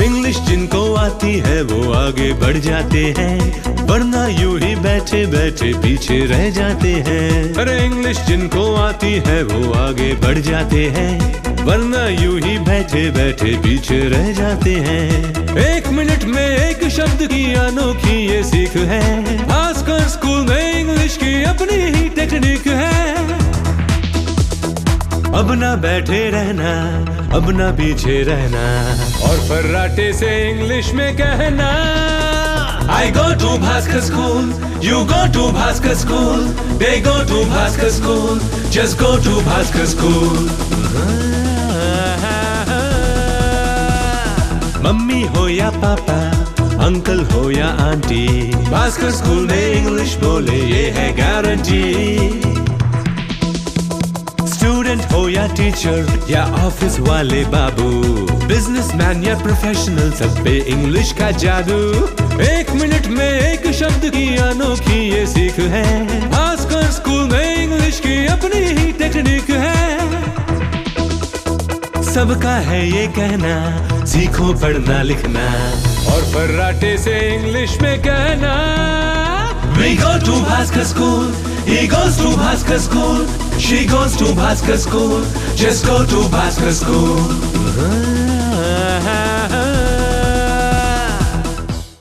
इंग्लिश जिनको आती है वो आगे बढ़ जाते हैं, वरना यूं ही बैठे बैठे पीछे रह जाते हैं। अरे इंग्लिश जिनको आती है वो आगे बढ़ जाते हैं, वरना यूं ही बैठे बैठे पीछे रह जाते हैं। 1 मिनट में एक शब्द की अनोखी ये सीख है, खासकर स्कूल में इंग्लिश की अपनी ही टेक्निक है। अब ना बैठे रहना, अब ना पीछे रहना, और फर्राटे से इंग्लिश में कहना। I go to Bhaskar School, you go to Bhaskar School, they go to Bhaskar School, just go to Bhaskar School. Mummy हो या पापा, अंकल हो या आंटी, भास्कर स्कूल में इंग्लिश बोले ये है गारंटी। स्टूडेंट हो या टीचर या ऑफिस वाले बाबू, बिजनेसमैन या प्रोफेशनल, सब पे इंग्लिश का जादू। 1 मिनट में एक शब्द की अनोखी ये सीख है, भास्कर स्कूल में इंग्लिश की अपनी ही टेक्निक है। सबका है ये कहना, सीखो पढ़ना लिखना, और फर्राटे से इंग्लिश में कहना। We go to Bhaskar School, he goes to Bhaskar School, she goes to Bhaskar School, just go to Bhaskar School.